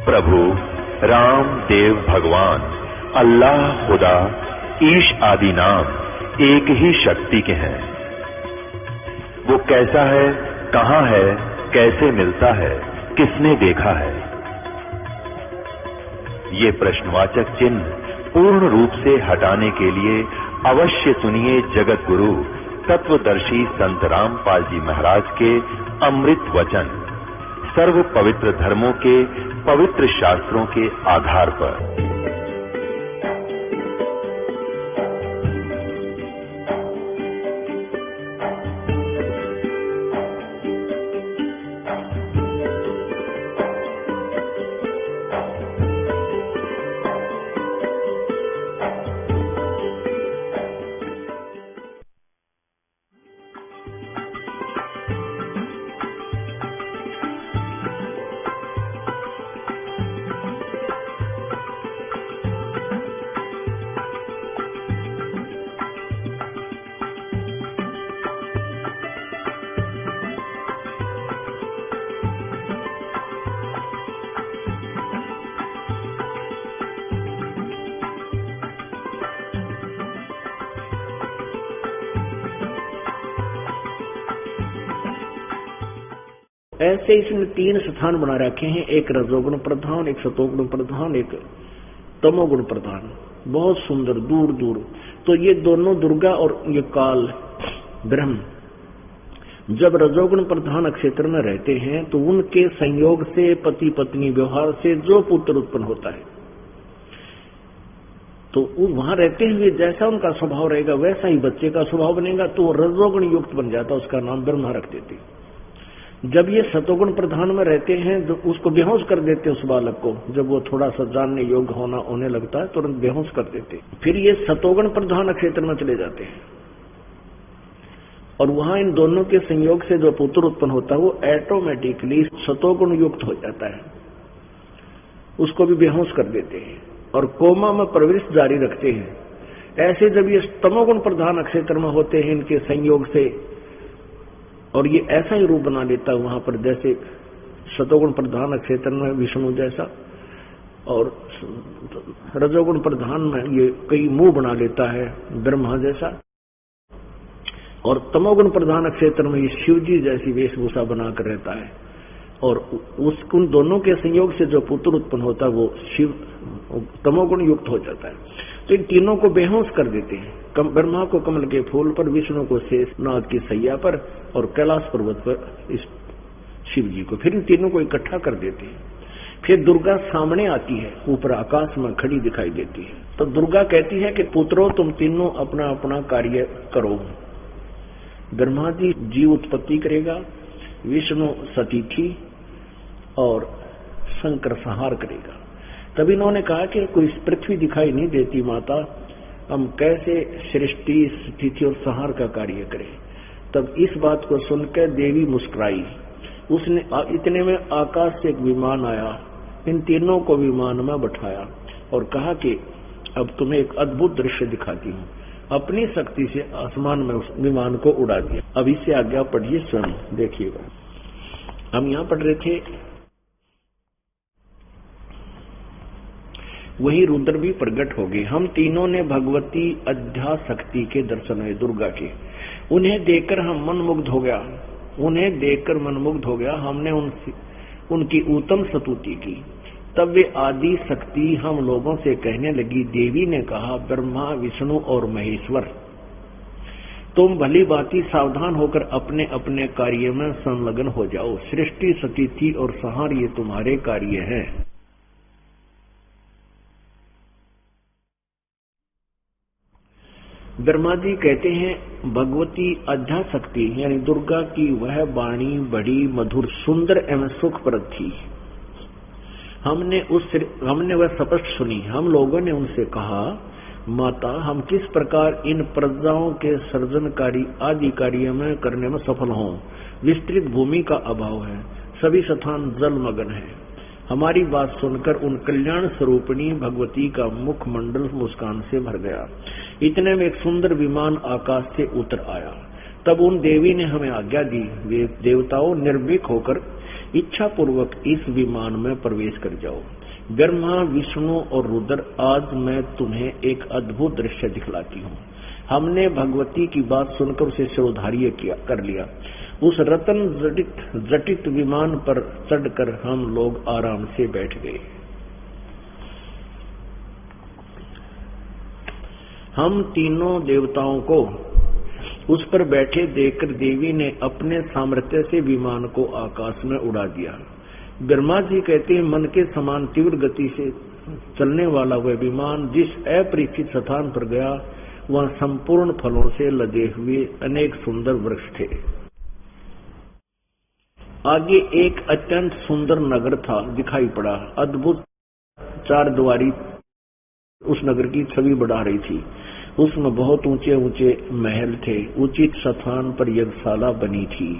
प्रभु राम देव भगवान अल्लाह खुदा ईश आदि नाम एक ही शक्ति के हैं। वो कैसा है, कहां है, कैसे मिलता है, किसने देखा है? ये प्रश्नवाचक चिन्ह पूर्ण रूप से हटाने के लिए अवश्य सुनिए जगत गुरु तत्वदर्शी संत रामपाल जी महाराज के अमृत वचन, सर्व पवित्र धर्मों के पवित्र शास्त्रों के आधार पर। ऐसे इसमें 3 स्थान बना रखे हैं, एक रजोगुण प्रधान, एक सतोगुण प्रधान, एक तमोगुण प्रधान। बहुत सुंदर, दूर दूर। तो ये दोनों दुर्गा और ये काल ब्रह्म जब रजोगुण प्रधान क्षेत्र में रहते हैं तो उनके संयोग से पति पत्नी व्यवहार से जो पुत्र उत्पन्न होता है, तो वहां रहते हुए जैसा उनका स्वभाव रहेगा वैसा ही बच्चे का स्वभाव बनेगा। तो रजोगुण युक्त बन जाता, उसका नाम ब्रह्मा रख देते। जब ये सतोगुण प्रधान में रहते हैं तो उसको बेहोश कर देते उस बालक को। जब वो थोड़ा सा जानने योग्य होने लगता है तुरंत बेहोश कर देते। फिर ये सतोगुण प्रधान क्षेत्र में चले जाते हैं और वहां इन दोनों के संयोग से जो पुत्र उत्पन्न होता है वो ऑटोमेटिकली सतोगुण युक्त हो जाता है, उसको भी बेहोश कर देते हैं और कोमा में प्रवृत्ति जारी रखते हैं। ऐसे जब ये तमोगुण प्रधान क्षेत्र में होते हैं इनके संयोग से, और ये ऐसा ही रूप बना लेता है वहां पर जैसे सतोगुण प्रधान क्षेत्र में विष्णु जैसा, और रजोगुण प्रधान में ये कई मुंह बना लेता है ब्रह्मा जैसा, और तमोगुण प्रधान क्षेत्र में ये शिव जी जैसी वेशभूषा बनाकर रहता है। और उन दोनों के संयोग से जो पुत्र उत्पन्न होता है वो शिव तमोगुण युक्त हो जाता है। तो इन तीनों को बेहोश कर देते हैं। ब्रह्मा को कमल के फूल पर, विष्णु को शेषनाग की सैया पर, और कैलाश पर्वत पर इस शिव जी को। फिर इन तीनों को इकट्ठा कर देते हैं। फिर दुर्गा सामने आती है, ऊपर आकाश में खड़ी दिखाई देती है। तो दुर्गा कहती है कि पुत्रों तुम तीनों अपना अपना कार्य करो। ब्रह्मा जी जीव उत्पत्ति करेगा, विष्णु सतीथि और शंकर संहार करेगा। तब इन्होंने कहा कि कोई पृथ्वी दिखाई नहीं देती माता, हम कैसे सृष्टि स्थिति और संहार का कार्य करें। तब इस बात को सुनकर देवी मुस्कुराई। उसने इतने में आकाश से एक विमान आया, इन तीनों को विमान में बैठाया और कहा कि अब तुम्हें एक अद्भुत दृश्य दिखाती हूँ। अपनी शक्ति से आसमान में उस विमान को उड़ा दिया। अब इससे आज्ञा पढ़िए, स्वयं देखिएगा। हम यहाँ पढ़ रहे थे, वही रुद्र भी प्रकट हो गए। हम तीनों ने भगवती अध्याशक्ति के दर्शन हुए, दुर्गा के। उन्हें देखकर हम मनमुग्ध हो गया, उन्हें देखकर मनमुग्ध हो गया। हमने उनकी उत्तम स्तुति की। तब वे आदि शक्ति हम लोगों से कहने लगी। देवी ने कहा, ब्रह्मा विष्णु और महेश्वर, तुम भली भांति सावधान होकर अपने अपने कार्य में संलग्न हो जाओ। सृष्टि स्थिति और संहार ये तुम्हारे कार्य है। ब्रह्मा जी कहते हैं भगवती अध्याशक्ति यानी दुर्गा की वह वाणी बड़ी मधुर, सुंदर एवं सुखप्रद थी। हमने वह स्पष्ट सुनी। हम लोगों ने उनसे कहा, माता हम किस प्रकार इन प्रजाओं के सर्जनकारी आदि कार्य में करने में सफल हों। विस्तृत भूमि का अभाव है, सभी स्थान जलमग्न है। हमारी बात सुनकर उन कल्याण स्वरूपिणी भगवती का मुखमंडल मुस्कान से भर गया। इतने में एक सुंदर विमान आकाश से उतर आया। तब उन देवी ने हमें आज्ञा दी, वे देवताओं निर्भीक होकर इच्छा पूर्वक इस विमान में प्रवेश कर जाओ। ब्रह्मा, विष्णु और रुद्र, आज मैं तुम्हें एक अद्भुत दृश्य दिखलाती हूँ। हमने भगवती की बात सुनकर उसे शिरोधार्य कर लिया। उस रतन जटित विमान पर चढ़कर हम लोग आराम से बैठ गए। हम तीनों देवताओं को उस पर बैठे देखकर देवी ने अपने सामर्थ्य से विमान को आकाश में उड़ा दिया। ब्रह्मा जी कहते हैं, मन के समान तीव्र गति से चलने वाला वह विमान जिस अपरिचित स्थान पर गया, वह संपूर्ण फलों से लदे हुए अनेक सुंदर वृक्ष थे। आगे एक अत्यंत सुंदर नगर था दिखाई पड़ा। अद्भुत चार द्वारी उस नगर की छवि बढ़ा रही थी। उसमें बहुत ऊंचे ऊंचे महल थे। उचित स्थान पर यज्ञशाला बनी थी।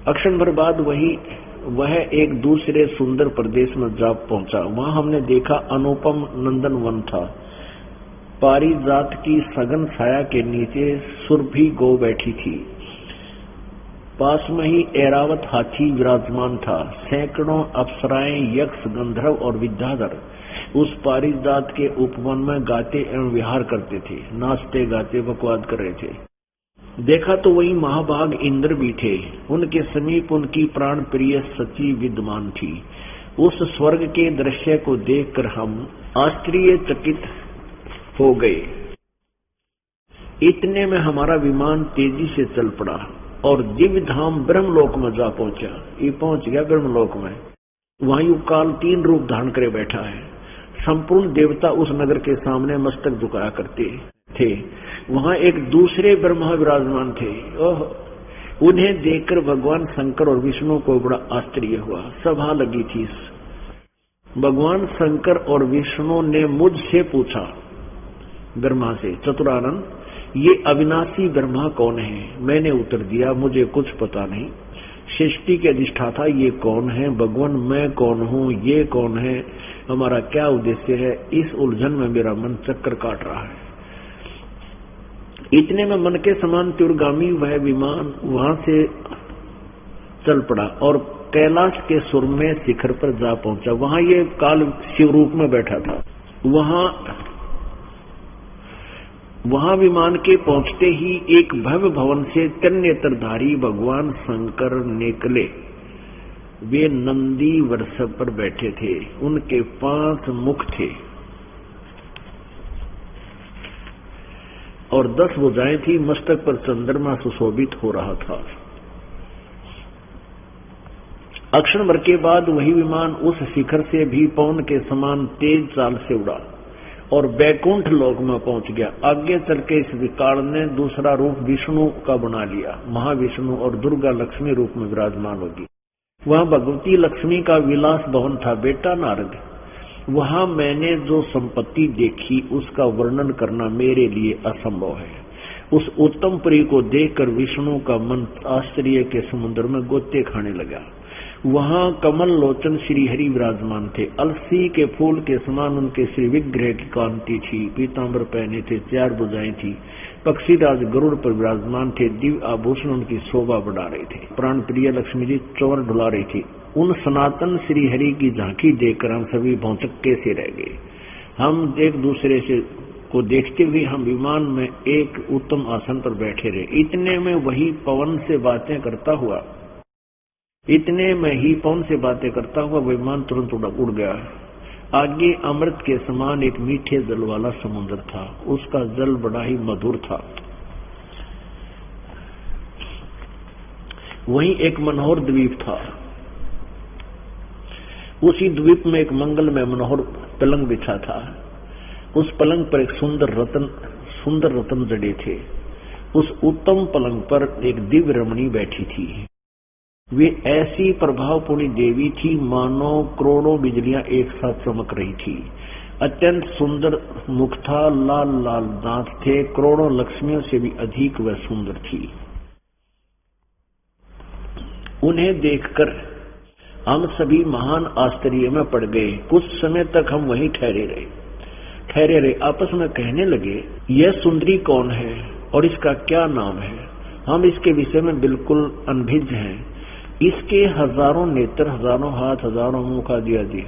अक्षण भर बाद वह एक दूसरे सुंदर प्रदेश में जा पहुंचा। वहां हमने देखा अनुपम नंदन वन था। पारिजात की सघन छाया के नीचे सुरभि गौ बैठी थी। पास में ही ऐरावत हाथी विराजमान था। सैकड़ों अप्सराएं, यक्ष, गंधर्व और विद्याधर उस पारिजात के उपवन में गाते एवं विहार करते थे, नाचते गाते बकवाद कर रहे थे। देखा तो वही महाभाग इंद्र भी थे। उनके समीप उनकी प्राण प्रिय सची विद्यमान थी। उस स्वर्ग के दृश्य को देखकर हम आश्चर्यचकित हो गए। इतने में हमारा विमान तेजी से चल पड़ा और दिव्य धाम ब्रह्मलोक में जा पहुंचा। ये पहुंच गया ब्रह्मलोक में। वहां युगकाल 3 रूप धारण करे बैठा है। संपूर्ण देवता उस नगर के सामने मस्तक झुकाया करते थे। वहां एक दूसरे ब्रह्मा विराजमान थे। उन्हें देखकर भगवान शंकर और विष्णु को बड़ा आश्चर्य हुआ। सभा लगी थी। भगवान शंकर और विष्णु ने मुझसे पूछा, ब्रह्मा से, चतुरानन, ये अविनाशी ब्रह्मा कौन है? मैंने उत्तर दिया, मुझे कुछ पता नहीं। सृष्टि के अधिष्ठाता ये कौन है? भगवान, मैं कौन हूँ? ये कौन है? हमारा क्या उद्देश्य है? इस उलझन में मेरा मन चक्कर काट रहा है। इतने में मन के समान तीव्रगामी वह विमान वहां से चल पड़ा और कैलाश के सुरम्य शिखर पर जा पहुंचा। वहां ये काल शिव रूप में बैठा था। वहां विमान के पहुंचते ही एक भव्य भवन से त्रिनेत्रधारी भगवान शंकर निकले। वे नंदी वृषभ पर बैठे थे। उनके 5 मुख थे और 10 भुजाएं थी। मस्तक पर चंद्रमा सुशोभित हो रहा था। अक्षण भर के बाद वही विमान उस शिखर से भी पवन के समान तेज चाल से उड़ा और बैकुंठ लोक में पहुंच गया। आगे चल के इस विकार ने दूसरा रूप विष्णु का बना लिया। महाविष्णु और दुर्गा लक्ष्मी रूप में विराजमान होगी। वहां भगवती लक्ष्मी का विलास भवन था। बेटा नारद, वहां मैंने जो संपत्ति देखी उसका वर्णन करना मेरे लिए असंभव है। उस उत्तम पुरी को देखकर विष्णु का मन आश्चर्य के समुद्र में गोते खाने लगा। वहां कमल लोचन श्री हरि विराजमान थे। अलसी के फूल के समान उनके श्री विग्रह की कांति थी। पीतांबर पहने थे, 4 भुजाएं थी। पक्षीराज गरुड़ पर विराजमान थे। दिव्य आभूषण उनकी शोभा बढ़ा रहे थे। प्राण प्रिय लक्ष्मी जी चौर ढुला रही थी। उन सनातन श्री हरि की झांकी देखकर हम सभी भौचक्के से रह गए। हम एक दूसरे से को देखते हुए हम विमान में एक उत्तम आसन पर बैठे रहे। इतने में ही पवन से बातें करता हुआ विमान तुरंत उड़ गया। आगे अमृत के समान एक मीठे जल वाला समुद्र था। उसका जल बड़ा ही मधुर था। वहीं एक मनोहर द्वीप था। उसी द्वीप में एक मंगल में मनोहर पलंग बिछा था। उस पलंग पर एक सुंदर रतन जड़े थे। उस उत्तम पलंग पर एक दिव्य रमणी बैठी थी। वे ऐसी प्रभावपूर्ण देवी थी मानो करोड़ों बिजलियां एक साथ चमक रही थी। अत्यंत सुंदर मुख था। लाल लाल दांत थे। करोड़ों लक्ष्मियों से भी अधिक वह सुंदर थी। उन्हें देखकर हम सभी महान आश्चर्य में पड़ गए। कुछ समय तक हम वहीं ठहरे रहे। आपस में कहने लगे, यह सुंदरी कौन है और इसका क्या नाम है? हम इसके विषय में बिल्कुल अनभिज्ञ हैं। इसके हजारों नेत्र, हजारों हाथ, हजारों मुख आदि आदि।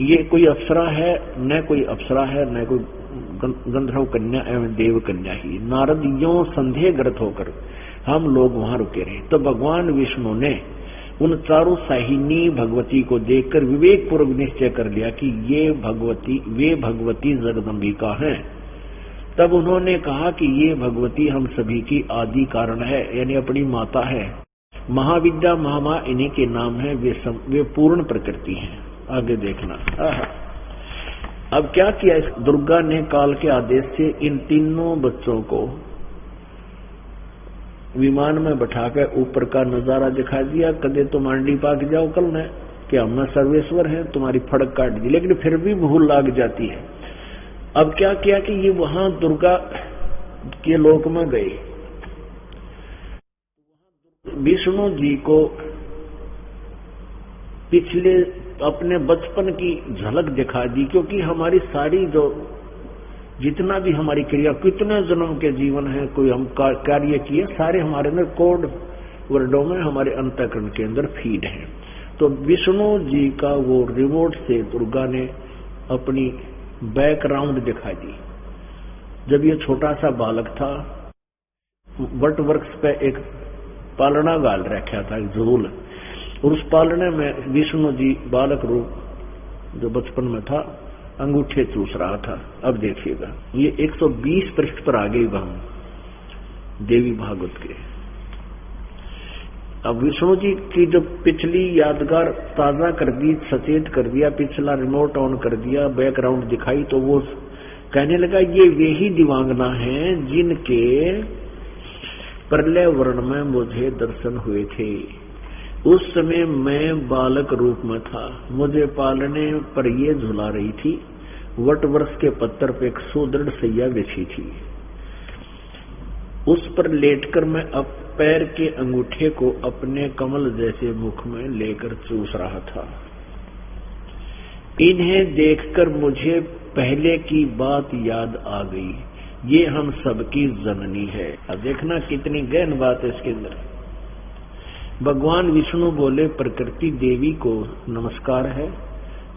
ये कोई अप्सरा है, न कोई अप्सरा है, न कोई गंधर्व कन्या एवं देव कन्या ही। नारद यों संदेहग्रस्त होकर हम लोग वहां रुके रहे। तो भगवान विष्णु ने उन चारों साहिनी भगवती को देखकर विवेक पूर्वक निश्चय कर लिया कि वे भगवती जगदम्बिका हैं। तब उन्होंने कहा कि ये भगवती हम सभी की आदि कारण है, यानी अपनी माता है। महाविद्या महामा इन्हीं के नाम है, वे पूर्ण प्रकृति हैं। आगे देखना। अब क्या किया इस दुर्गा ने, काल के आदेश से इन तीनों बच्चों को विमान में बैठाकर ऊपर का नजारा दिखा दिया। कदे तो मांडी पाक जाओ कल न कि हम सर्वेश्वर हैं, तुम्हारी फड़क काट दी, लेकिन फिर भी भूल लाग जाती है। अब क्या किया कि ये वहां दुर्गा के लोक में गए, विष्णु जी को पिछले अपने बचपन की झलक दिखा दी। क्योंकि हमारी सारी जो जितना भी हमारी क्रिया, कितने जन्म के जीवन है, कोई हम कार्य किए, सारे हमारे अंदर कोड वर्डों में हमारे अंतःकरण के अंदर फीड है। तो विष्णु जी का वो रिमोट से दुर्गा ने अपनी बैकग्राउंड दिखा दी। जब ये छोटा सा बालक था, वट वृक्ष पे एक पालना गाल रखा था, एक झूल, और उस पालने में विष्णु जी बालक रूप जो बचपन में था अंगूठे चूस रहा था। अब देखिएगा, ये 120 पृष्ठ पर आ गई हम देवी भागवत के। अब विष्णु जी की जो पिछली यादगार ताजा कर दी, सचेत कर दिया, पिछला रिमोट ऑन कर दिया, बैकग्राउंड दिखाई, तो वो कहने लगा ये वे ही दिवांगना हैं जिनके प्रलय वर्ण में मुझे दर्शन हुए थे। उस समय मैं बालक रूप में था, मुझे पालने पर ये झुला रही थी। वट वृक्ष के पत्थर पे एक सुदृढ़ सैया बिछी थी, उस पर लेटकर मैं अब पैर के अंगूठे को अपने कमल जैसे मुख में लेकर चूस रहा था। इन्हें देखकर मुझे पहले की बात याद आ गई, ये हम सबकी जननी है। अब देखना कितनी गहन बात है इसके अंदर। भगवान विष्णु बोले प्रकृति देवी को नमस्कार है,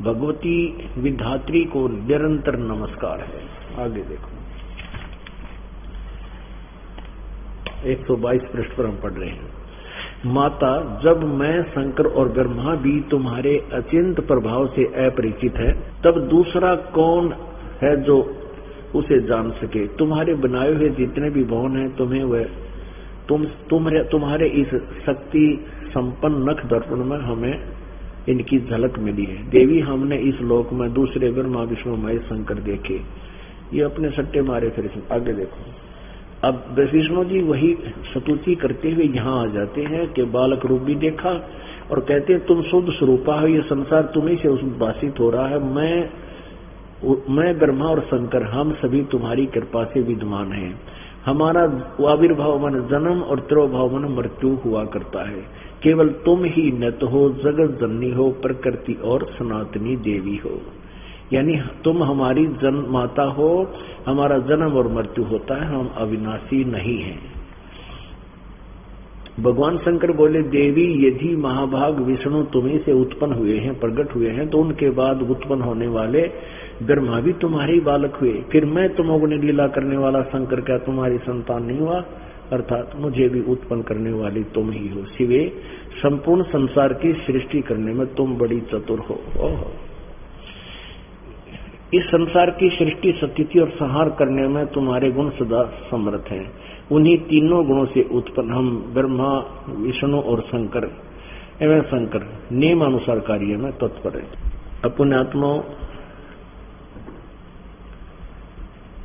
भगवती विधात्री को निरंतर नमस्कार है। आगे देखो 122 पृष्ठ पर हम पढ़ रहे हैं। माता, जब मैं शंकर और ब्रह्मा भी तुम्हारे अचिंत प्रभाव से अपरिचित है, तब दूसरा कौन है जो उसे जान सके। तुम्हारे बनाए हुए जितने भी भवन हैं, तुम्हें वह तुम्हारे इस शक्ति संपन्न नख दर्पण में हमें इनकी झलक मिली है। देवी, हमने इस लोक में दूसरे ब्रह्मा विष्णु महेश शंकर देखे, ये अपने सट्टे मारे। फिर आगे देखो, अब विष्णु जी वही स्तुति करते हुए यहाँ आ जाते हैं कि बालक रूप भी देखा और कहते हैं तुम शुद्ध स्वरूपा हो, ये संसार तुम्ही से उद्भासित हो रहा है। मैं ब्रह्मा और शंकर हम सभी तुम्हारी कृपा से विद्यमान हैं। हमारा आविर्भाव मन जन्म और तिरोभाव मन मृत्यु हुआ करता है। केवल तुम ही नत हो, जगत जननी हो, प्रकृति और सनातनी देवी हो। यानी तुम हमारी जन्म माता हो, हमारा जन्म और मृत्यु होता है, हम अविनाशी नहीं हैं। भगवान शंकर बोले, देवी यदि महाभाग विष्णु तुम्ही से उत्पन्न हुए हैं, प्रकट हुए हैं, तो उनके बाद उत्पन्न होने वाले ब्रह्मा भी तुम्हारे ही बालक हुए। फिर मैं तुमोगुणी लीला करने वाला शंकर क्या तुम्हारी संतान नहीं हुआ? अर्थात मुझे भी उत्पन्न करने वाली तुम ही हो। शिवे, संपूर्ण संसार की सृष्टि करने में तुम बड़ी चतुर हो। इस संसार की सृष्टि, स्थिति और संहार करने में तुम्हारे गुण सदा समर्थ हैं। उन्हीं तीनों गुणों से उत्पन्न हम ब्रह्मा, विष्णु और शंकर एवं शंकर नियमानुसार कार्य में तत्पर है। अपने आत्मा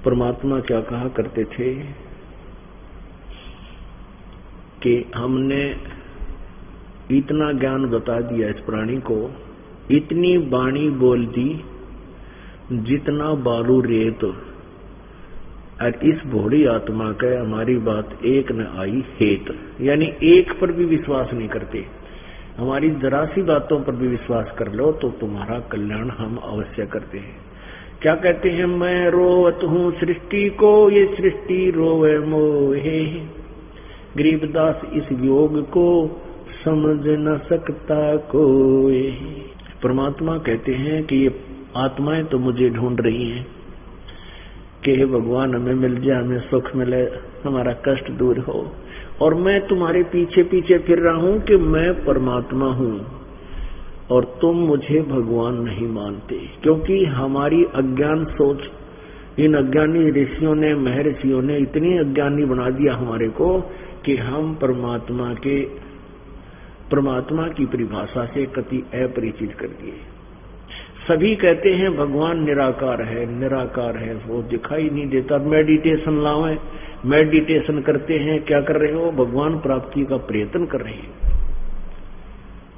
परमात्मा क्या कहा करते थे कि हमने इतना ज्ञान बता दिया इस प्राणी को, इतनी वाणी बोल दी जितना बालू रेत, और इस भोड़ी आत्मा के हमारी बात एक न आई हेत। यानी एक पर भी विश्वास नहीं करते, हमारी जरा सी बातों पर भी विश्वास कर लो तो तुम्हारा कल्याण हम अवश्य करते हैं। क्या कहते हैं? मैं रोवत हूँ सृष्टि को, ये सृष्टि रोवे मोहे। गरीबदास इस योग को समझ न सकता कोई। परमात्मा कहते हैं कि ये आत्माएं तो मुझे ढूंढ रही हैं कि हे भगवान हमें मिल जाए, हमें सुख मिले, हमारा कष्ट दूर हो, और मैं तुम्हारे पीछे पीछे फिर रहा हूं कि मैं परमात्मा हूं और तुम मुझे भगवान नहीं मानते। क्योंकि हमारी अज्ञान सोच, इन अज्ञानी ऋषियों ने, महर्षियों ने इतनी अज्ञानी बना दिया हमारे को कि हम परमात्मा की परिभाषा से कति अपरिचित कर दिए। सभी कहते हैं भगवान निराकार है, निराकार है, वो दिखाई नहीं देता। मेडिटेशन लाओ, मेडिटेशन करते हैं, क्या कर रहे हो? भगवान प्राप्ति का प्रयत्न कर रहे हैं।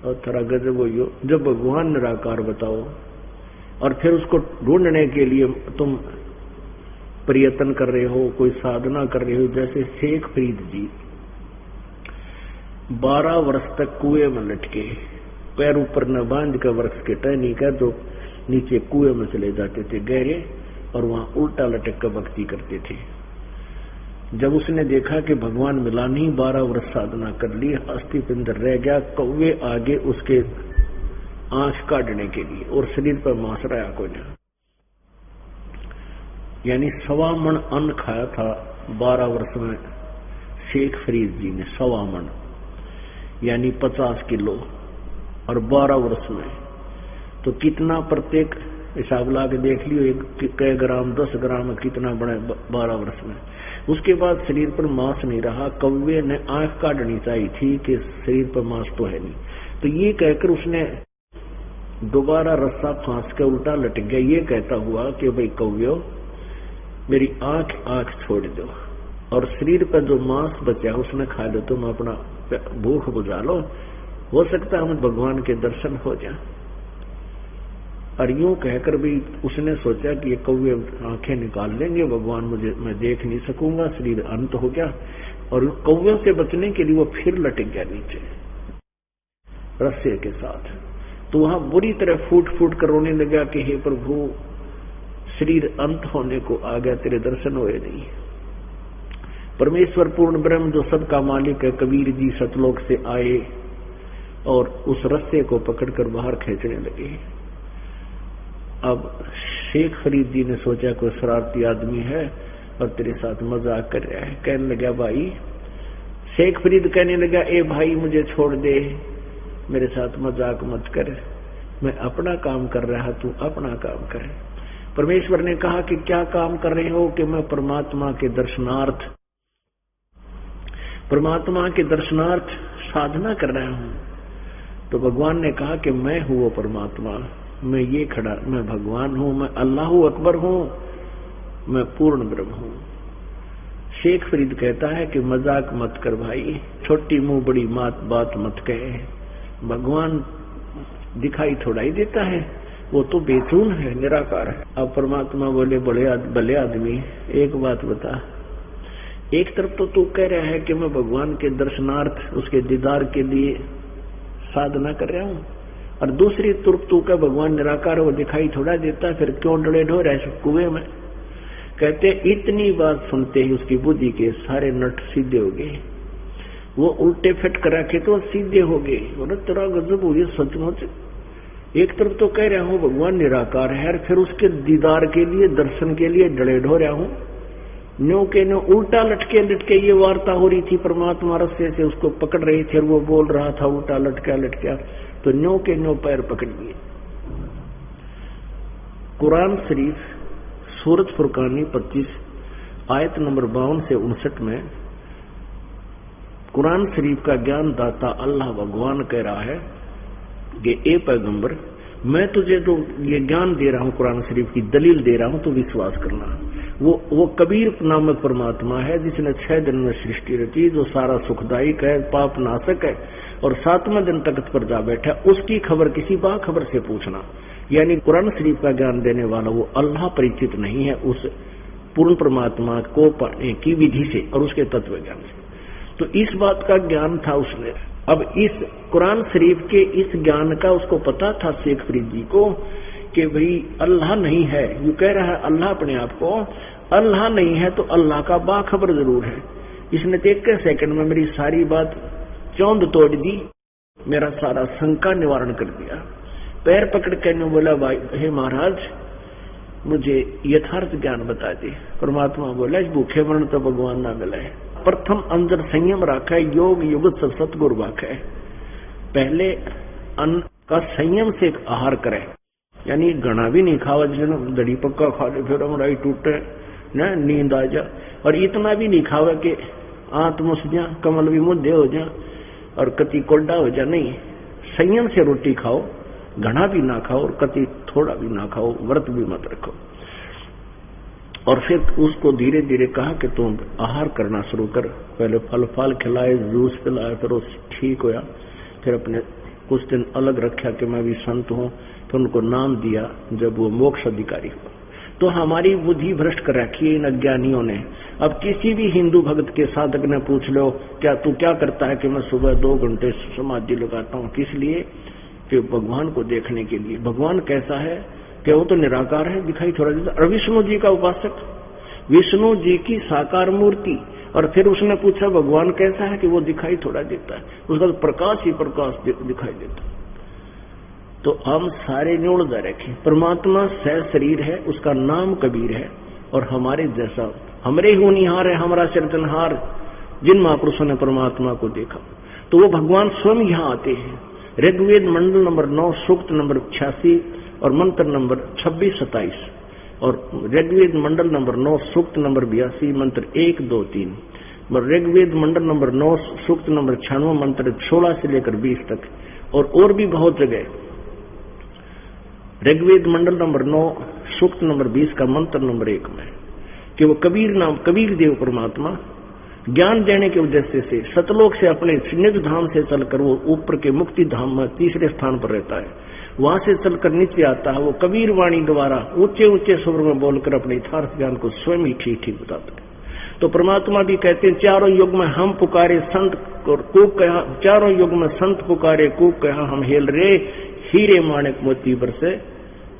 और थोड़ा गजब हो, जब भगवान निराकार बताओ और फिर उसको ढूंढने के लिए तुम प्रयत्न कर रहे हो, कोई साधना कर रहे हो। जैसे शेख फरीद जी 12 वर्ष तक कुएं में लटके, पैर ऊपर न बांध कर वृक्ष के टहनी का, तो नीचे कुएं में चले जाते थे गहरे, और वहां उल्टा लटक कर भक्ति करते थे। जब उसने देखा कि भगवान मिला नहीं, 12 वर्ष साधना कर ली, अस्थि पिंजर रह गया, कौवे आगे उसके आंख काटने के लिए, और शरीर पर मांस रहा कोई ना। यानी 1.25 मन अन्न खाया था 12 वर्ष में शेख फरीद जी ने, 1.25 मन यानी 50 किलो, और 12 वर्ष में तो कितना, प्रत्येक हिसाब ला के देख लियो, एक ग्राम 10 ग्राम कितना बड़ा 12 वर्ष में। उसके बाद शरीर पर मांस नहीं रहा, कौवे ने आंख काटनी चाहिए थी कि शरीर पर मांस तो है नहीं। तो ये कहकर उसने दोबारा रस्सा फांस के उल्टा लटक गया, ये कहता हुआ कि भाई कौवे मेरी आंख छोड़ दो, और शरीर पर जो मांस बचा उसने खा लो, तुम अपना भूख बुझा लो, हो सकता है हम भगवान के दर्शन हो जाए। और यूं कहकर भी उसने सोचा कि ये कौवे आंखें निकाल लेंगे, भगवान मैं देख नहीं सकूंगा, शरीर अंत हो गया। और कौवे से बचने के लिए वो फिर लटक गया नीचे रस्से के साथ। तो वहां बुरी तरह फूट फूट कर रोने लगा कि हे प्रभु, शरीर अंत होने को आ गया, तेरे दर्शन हुए नहीं। परमेश्वर पूर्ण ब्रह्म जो सबका मालिक है, कबीर जी सतलोक से आए और उस रस्से को पकड़कर बाहर खींचने लगे। अब शेख फरीद जी ने सोचा कोई शरारती आदमी है और तेरे साथ मजाक कर रहा है। कहने लगा भाई, शेख फरीद कहने लगा, ए भाई मुझे छोड़ दे, मेरे साथ मजाक मत कर, मैं अपना काम कर रहा, तू अपना काम कर। परमेश्वर ने कहा कि क्या काम कर रहे हो? कि मैं परमात्मा के दर्शनार्थ साधना कर रहा हूं। तो भगवान ने कहा कि मैं हूं वो परमात्मा, मैं भगवान हूं, मैं अल्लाह अकबर हूं, मैं पूर्ण ब्रह्म हूं। शेख फरीद कहता है कि मजाक मत कर भाई, छोटी मुंह बड़ी बात मत कहे, भगवान दिखाई थोड़ा ही देता है, वो तो बेचून है, निराकार है। अब परमात्मा बोले, भले आदमी एक बात बता, एक तरफ तो तू कह रहा है कि मैं भगवान के दर्शनार्थ, उसके दीदार के लिए साधना कर रहा हूं, और दूसरी तरफ तू का भगवान निराकार वो दिखाई थोड़ा देता, फिर क्यों डले ढो रहा है कुएं में? कहते इतनी बात सुनते ही उसकी बुद्धि के सारे नट सीधे हो गए, वो उल्टे फिट करा के तो सीधे हो गए। बोले तेरा गजब हुई सचमुच, एक तरफ तो कह रहा हूं भगवान निराकार है, फिर उसके दीदार के लिए, दर्शन के लिए डले ढो रहा हूं। न्यो के न्यो उल्टा लटके ये वार्ता हो रही थी, परमात्मा रस्ते से उसको पकड़ रही थी और वो बोल रहा था उल्टा लटका, तो न्यो के न्यो पैर पकड़ लिए। कुरान शरीफ सूरत फुरकानी 25 आयत नंबर 52 से 59 में कुरान शरीफ का ज्ञान दाता अल्लाह भगवान कह रहा है कि ए पैगंबर, मैं तुझे तो ये ज्ञान दे रहा हूं, कुरान शरीफ की दलील दे रहा हूं, तो विश्वास करना। वो कबीर नामक परमात्मा है जिसने 6 दिन में सृष्टि रची, जो सारा सुखदायक है, पाप नाशक है, और 7वें दिन तख्त पर जा बैठा। उसकी खबर किसी बाखबर से पूछना। यानी कुरान शरीफ का ज्ञान देने वाला वो अल्लाह परिचित नहीं है उस पूर्ण परमात्मा को पाने की विधि से और उसके तत्व ज्ञान से। तो इस बात का ज्ञान था उसने। अब इस कुरान शरीफ के इस ज्ञान का उसको पता था शेख फरीद जी को कि भाई अल्लाह नहीं है। यू कह रहा है अल्लाह अपने आप को, अल्लाह नहीं है तो अल्लाह का बाखबर जरूर है। इसने 1 सेकंड में मेरी सारी बात चौंध तोड़ दी। मेरा सारा शंका निवारण कर दिया। पैर पकड़ के ने बोला, भाई हे महाराज मुझे यथार्थ ज्ञान बता दे। परमात्मा बोला, भूखे मरण तो भगवान ना मिले। प्रथम अंदर संयम रखा है, योग युगत सब सतगुरु वाक है। पहले अन्न का संयम से आहार करे, यानी घना भी नहीं खावा, जैसे दड़ी पक्का खा ले फिर हमारी टूटे न नींद आ जा, और इतना भी नहीं खावा कि आंत मुस जा, कमल भी मुद्दे हो जा और कति कोल्डा हो जा। नहीं, संयम से रोटी खाओ, घना भी ना खाओ और कति थोड़ा भी ना खाओ, व्रत भी मत रखो। और फिर उसको धीरे धीरे कहा कि तुम आहार करना शुरू कर। पहले फल फल खिलाए, जूस पिलाए, फिर वो ठीक होया। फिर अपने कुछ दिन अलग रखा कि मैं भी संत हूँ, फिर उनको नाम दिया जब वो मोक्ष अधिकारी हुआ। तो हमारी बुद्धि भ्रष्ट कर रखी है इन अज्ञानियों ने। अब किसी भी हिंदू भक्त के साधक ने पूछ लो, क्या तू क्या करता है? कि मैं सुबह 2 घंटे समाधि लगाता हूँ। किस लिए? कि भगवान को देखने के लिए। भगवान कैसा है? कि वो तो निराकार है, दिखाई थोड़ा देता। और विष्णु जी का उपासक, विष्णु जी की साकार मूर्ति। और फिर उसने पूछा भगवान कैसा है? कि वो दिखाई थोड़ा देता है, उसका तो प्रकाश ही प्रकाश दिखाई देता। तो हम सारे न्योड़ रखे। परमात्मा सह शरीर है, उसका नाम कबीर है, और हमारे जैसा हमरे ही होनिहार है, हमारा सिरजनहार। जिन महापुरुषों ने परमात्मा को देखा तो वो भगवान स्वयं यहाँ आते हैं। ऋग्वेद मंडल नंबर 9 सूक्त नंबर 86 और मंत्र नंबर 26-27, और ऋग्वेद मंडल नंबर 9 सूक्त नंबर 82 मंत्र 1, 2, 3, और ऋग्वेद मंडल नंबर 9 सूक्त नंबर 96 मंत्र 16 से लेकर 20 तक, और भी बहुत जगह। ऋग्वेद मंडल नंबर 9 सूक्त नंबर 20 का मंत्र नंबर 1 में कि वो कबीर देव परमात्मा ज्ञान देने के उद्देश्य से सतलोक से अपने निज धाम से चलकर वो ऊपर के मुक्ति धाम में तीसरे स्थान पर रहता है। वहां से चलकर नीचे आता है। वो कबीर वाणी द्वारा ऊंचे ऊंचे स्वर में बोलकर अपने यथार्थ ज्ञान को स्वयं ही ठीक ठीक बताता है। तो परमात्मा भी कहते हैं, चारों युग में हम पुकारे संत कूक कहा, चारों युग में संत पुकारे कूक कहा, हम हेल रे हीरे माणिक मोती पर से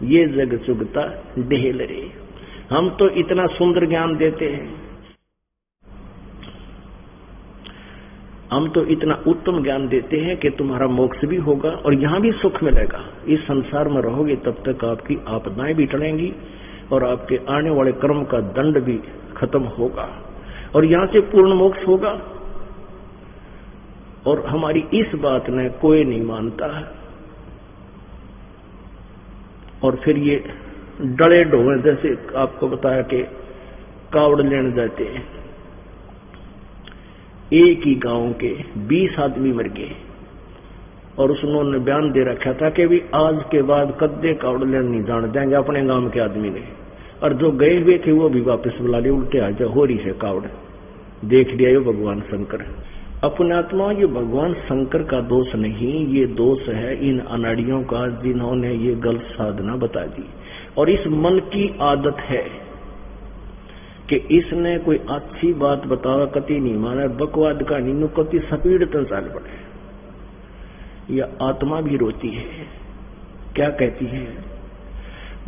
ये जग चुगता ढेल रे। हम तो इतना सुंदर ज्ञान देते हैं, हम तो इतना उत्तम ज्ञान देते हैं कि तुम्हारा मोक्ष भी होगा और यहां भी सुख मिलेगा। इस संसार में रहोगे तब तक आपकी आपदाएं भी टलेंगी और आपके आने वाले कर्म का दंड भी खत्म होगा, और यहां से पूर्ण मोक्ष होगा। और हमारी इस बात ने कोई नहीं मानता है। और फिर ये डले ढोए, जैसे आपको बताया कि कावड़ लेने जाते हैं, एक ही गांव के 20 आदमी मर गए, और उन्होंने बयान दे रखा था कि भी आज के बाद कद्दे कावड़ लेने नहीं जाने देंगे अपने गांव के आदमी ने। और जो गए हुए थे वो भी वापस बुला लिए, उल्टे आ जा हो रही है कावड़। देख लिया ये भगवान शंकर। अपने आत्मा, ये भगवान शंकर का दोष नहीं, ये दोष है इन अनाड़ियों का जिन्होंने ये गलत साधना बता दी। और इस मन की आदत है कि इसने कोई अच्छी बात बतावा कति नहीं माना, बकवाद का नीनू कति सपीड़ तो चाल पड़े। यह आत्मा भी रोती है, क्या कहती है?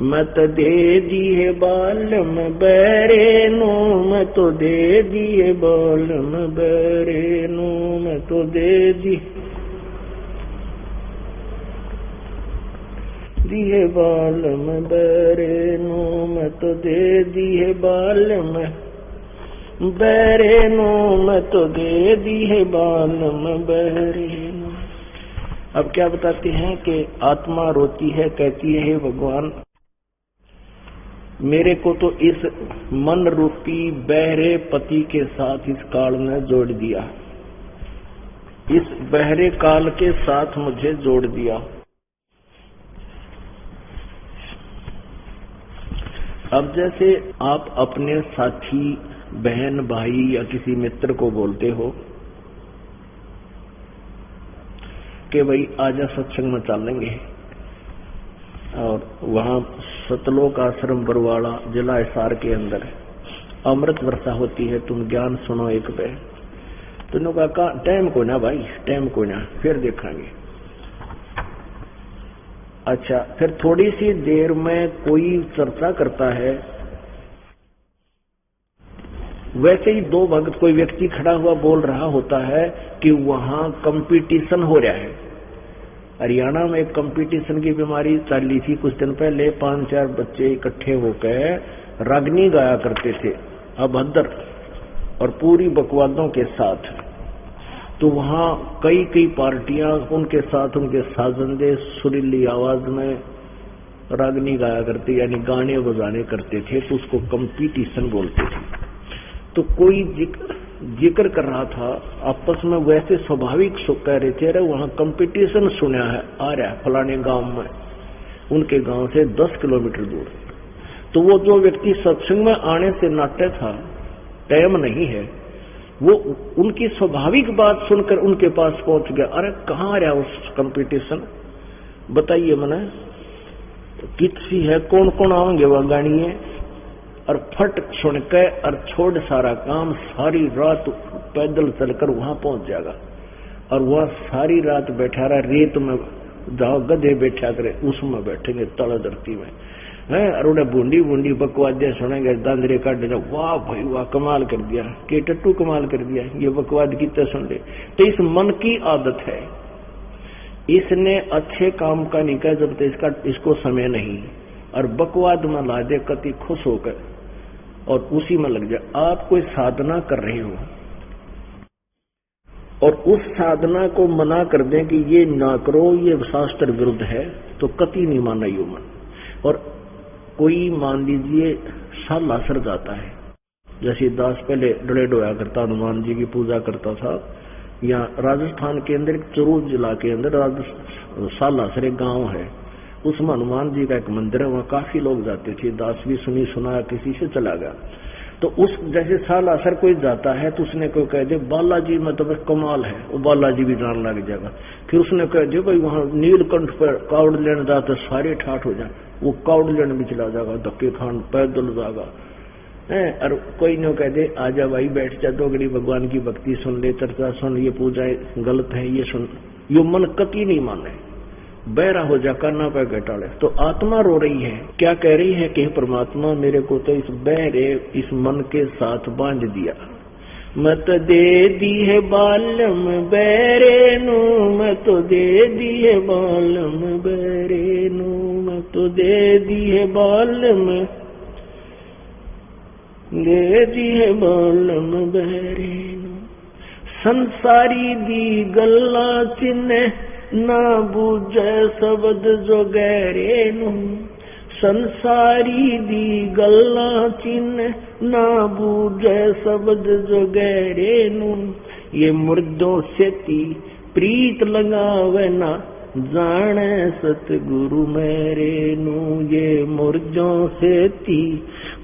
मत दे दिए बालम बैरे नो, मैं तो दे दिए बालम बैरे नो, मैं तो दे दिए बालम बैरे नो, मैं तो दे दिए बालम बैरे नो, मैं तो दे दिए बालम बैरे नो। अब क्या बताते हैं कि आत्मा रोती है, कहती है हे भगवान, मेरे को तो इस मन रूपी बहरे पति के साथ इस काल ने जोड़ दिया, इस बहरे काल के साथ मुझे जोड़ दिया। अब जैसे आप अपने साथी बहन भाई या किसी मित्र को बोलते हो कि भाई आजा सत्संग में चलेंगे, और वहां सतलोक आश्रम बरवाड़ा जिला हिसार के अंदर अमृत वर्षा होती है, तुम ज्ञान सुनो एक पे। तुमने कहा टाइम को ना भाई, टाइम को ना, फिर देखेंगे। अच्छा, फिर थोड़ी सी देर में कोई चर्चा करता है, वैसे ही 2 भक्त कोई व्यक्ति खड़ा हुआ बोल रहा होता है कि वहां कंपटीशन हो रहा है, हरियाणा में एक कंपटीशन की बीमारी चली थी कुछ दिन पहले। 5-4 बच्चे इकट्ठे होकर रागनी गाया करते थे, अभद्र और पूरी बकवादों के साथ। तो वहां कई पार्टियां उनके साथ उनके साजंदे सुरीली आवाज में रागनी गाया करते, यानी गाने बजाने करते थे, तो उसको कंपटीशन बोलते थे। तो कोई जिक्र कर रहा था आपस में, वैसे स्वाभाविक कह रहे थे, वहां कंपटीशन सुना है आ रहा है फलाने गांव में, उनके गांव से 10 किलोमीटर दूर। तो वो जो व्यक्ति सत्संग में आने से नाट्य था, टाइम नहीं है, वो उनकी स्वाभाविक बात सुनकर उनके पास पहुंच गया। अरे कहाँ आ रहा उस कंपटीशन, बताइए मने किसी है, कौन कौन आएंगे वह गाड़िए। और फट सुन के और छोड़ सारा काम, सारी रात पैदल चलकर वहां पहुंच जाएगा। और वह सारी रात बैठा रहा, रेत में जहां गधे बैठा करे उसमें बैठेंगे तला धरती में है। और उन्हें बूंदी बकवादियां सुनेंगे, दांदरे काट देना, वाह भाई वाह कमाल कर दिया, के टट्टू कमाल कर दिया, ये बकवाद कितना सुन ले। तो इस मन की आदत है, इसने अच्छे काम का नहीं कहा जब तक इसको समय नहीं, और बकवाद में ला दे कति खुश होकर और उसी में लग जाए। आप कोई साधना कर रहे हो और उस साधना को मना कर दें कि ये ना करो, ये शास्त्र विरुद्ध है, तो कति नहीं माना यो मन। और कोई मान लीजिए सालासर जाता है, जैसे दास पहले डड़े डोया करता, हनुमान जी की पूजा करता था। यहाँ राजस्थान के अंदर चुरू जिला के अंदर सालासर एक गांव है, उसमें हनुमान जी का एक मंदिर है, वहाँ काफी लोग जाते थे। दास भी सुना किसी से चला गया। तो उस जैसे सालासर कोई जाता है तो उसने कोई कह दे बालाजी में तो कमाल है, वो बालाजी भी जान लग जाएगा। फिर उसने कह दे भाई वहाँ नीलकंठ पर कावड़ लेने जाते सारे ठाठ हो जाए, वो कावड़ लेने भी चला जाएगा, धक्के खान पैदल जाएगा। और कोई न कह दे आजा भाई बैठ जा, दोगड़ी भगवान की भक्ति सुन ले, चर्चा सुन, ये पूजा गलत है ये सुन, यो मन कति नहीं माने, बहरा हो जा करना पे घटाड़े। तो आत्मा रो रही है, क्या कह रही है कि परमात्मा मेरे को तो इस बहरे इस मन के साथ बांध दिया, मत दे दी है बालम बहरे नू, मैं तो दे दी है बालम बहरे नू, मैं तो दे दी है बालम, दे दी है बालम बहरे नू। संसारी दी गल्ला चिन्ह ना बूझे शब्द जो गहरे नू, संसारी दी गल्ला चिन्ह ना बूझे शब्द जो गहरे नू। ये मुर्दों से ती प्रीत लगावे ना जाने सतगुरु मेरे नू, ये मुर्दों से ती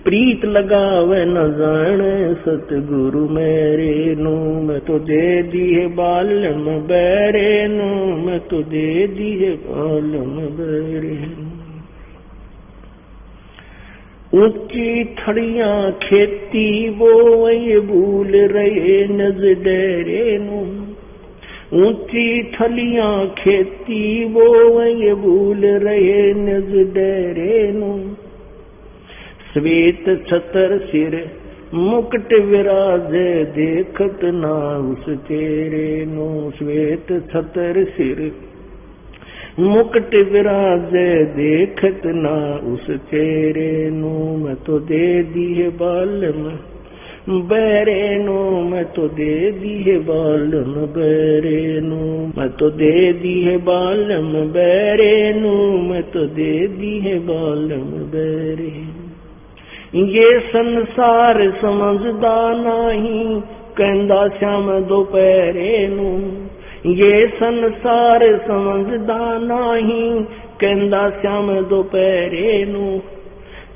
प्रीत लगावे न जाने सतगुरु मेरे नू, मैं तो दे दी है बालम बहरे नू, मैं तो दे दी है बालम बहरे नू। ऊंची थड़ियां खेती वो ये भूल रहे नज डेरे नू, ऊंची थलियां खेती वो ये भूल रहे नज डेरे नू। श्वेत छतर सिर मुकुट विराजे देखत ना उस चेहरे नू, श्वेत छतर सिर मुकुट विराजे देखत ना उस चेहरे नू, मैं तो दे दी है बालम बहरे नू, मैं तो दे दी है बालम बहरे नू, मैं तो दे दी है बालम बहरे नू, मैं तो दे दी है बालम बहरे नू। ये संसार समझदा नहीं कहंदा श्याम दोपहरे नू, ये संसार समझदा नहीं कहंदा श्याम दोपहरे नू।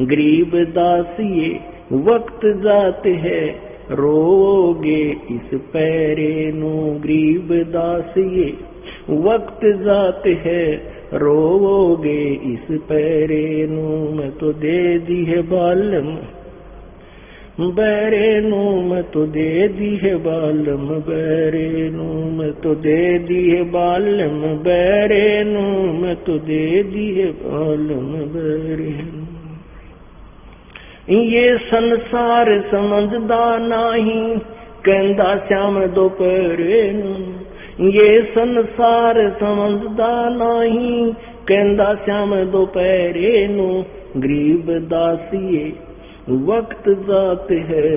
गरीब दास ये वक्त जात है रोगे इस पैरे नू, गरीब दास ये वक्त जात है रोगे इस पैरे नू, मैं तो दे दी है बालम बहरे नू, मैं तो दे दी है बालम बहरे नू, मैं तो दे दी है बालम बहरे नू, मैं तो दे दी है बालम बहरे नू। ये संसार समझदा नहीं कहंदा श्याम दोपहरे नू, ये संसार समझदा नहीं, कहंदा श्याम दोपहरे नू, गरीब दासिए वक्त जात है,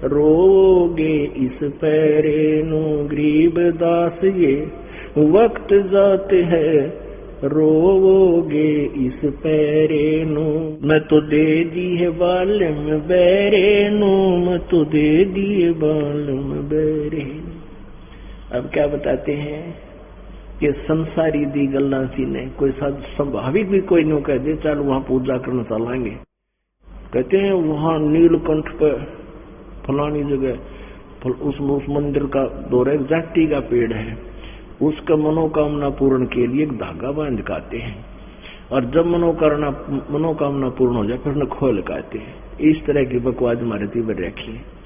रोगे इस पैरे नू, गरीब दासिए वक्त जात है, रोवोगे इस पैरे नू। मैं तो दे दिए बालम बैरे नू, मैं तो दे दिए बालम बैरे नू। अब क्या बताते हैं कि संसारी दी गल्ला सी ने कोई स्वाभाविक भी कोई नो कह दे चल वहां पूजा करना चलाएंगे। कहते हैं वहां नीलकंठ पे फलानी जगह उस मंदिर का दौरे जाति का पेड़ है, उसका मनोकामना पूर्ण के लिए एक धागा बांध काते हैं, और जब मनोकामना पूर्ण हो जाए फिर उन्हें खोल लगाते हैं। इस तरह की बकवास हमारे तीव्र रखी है।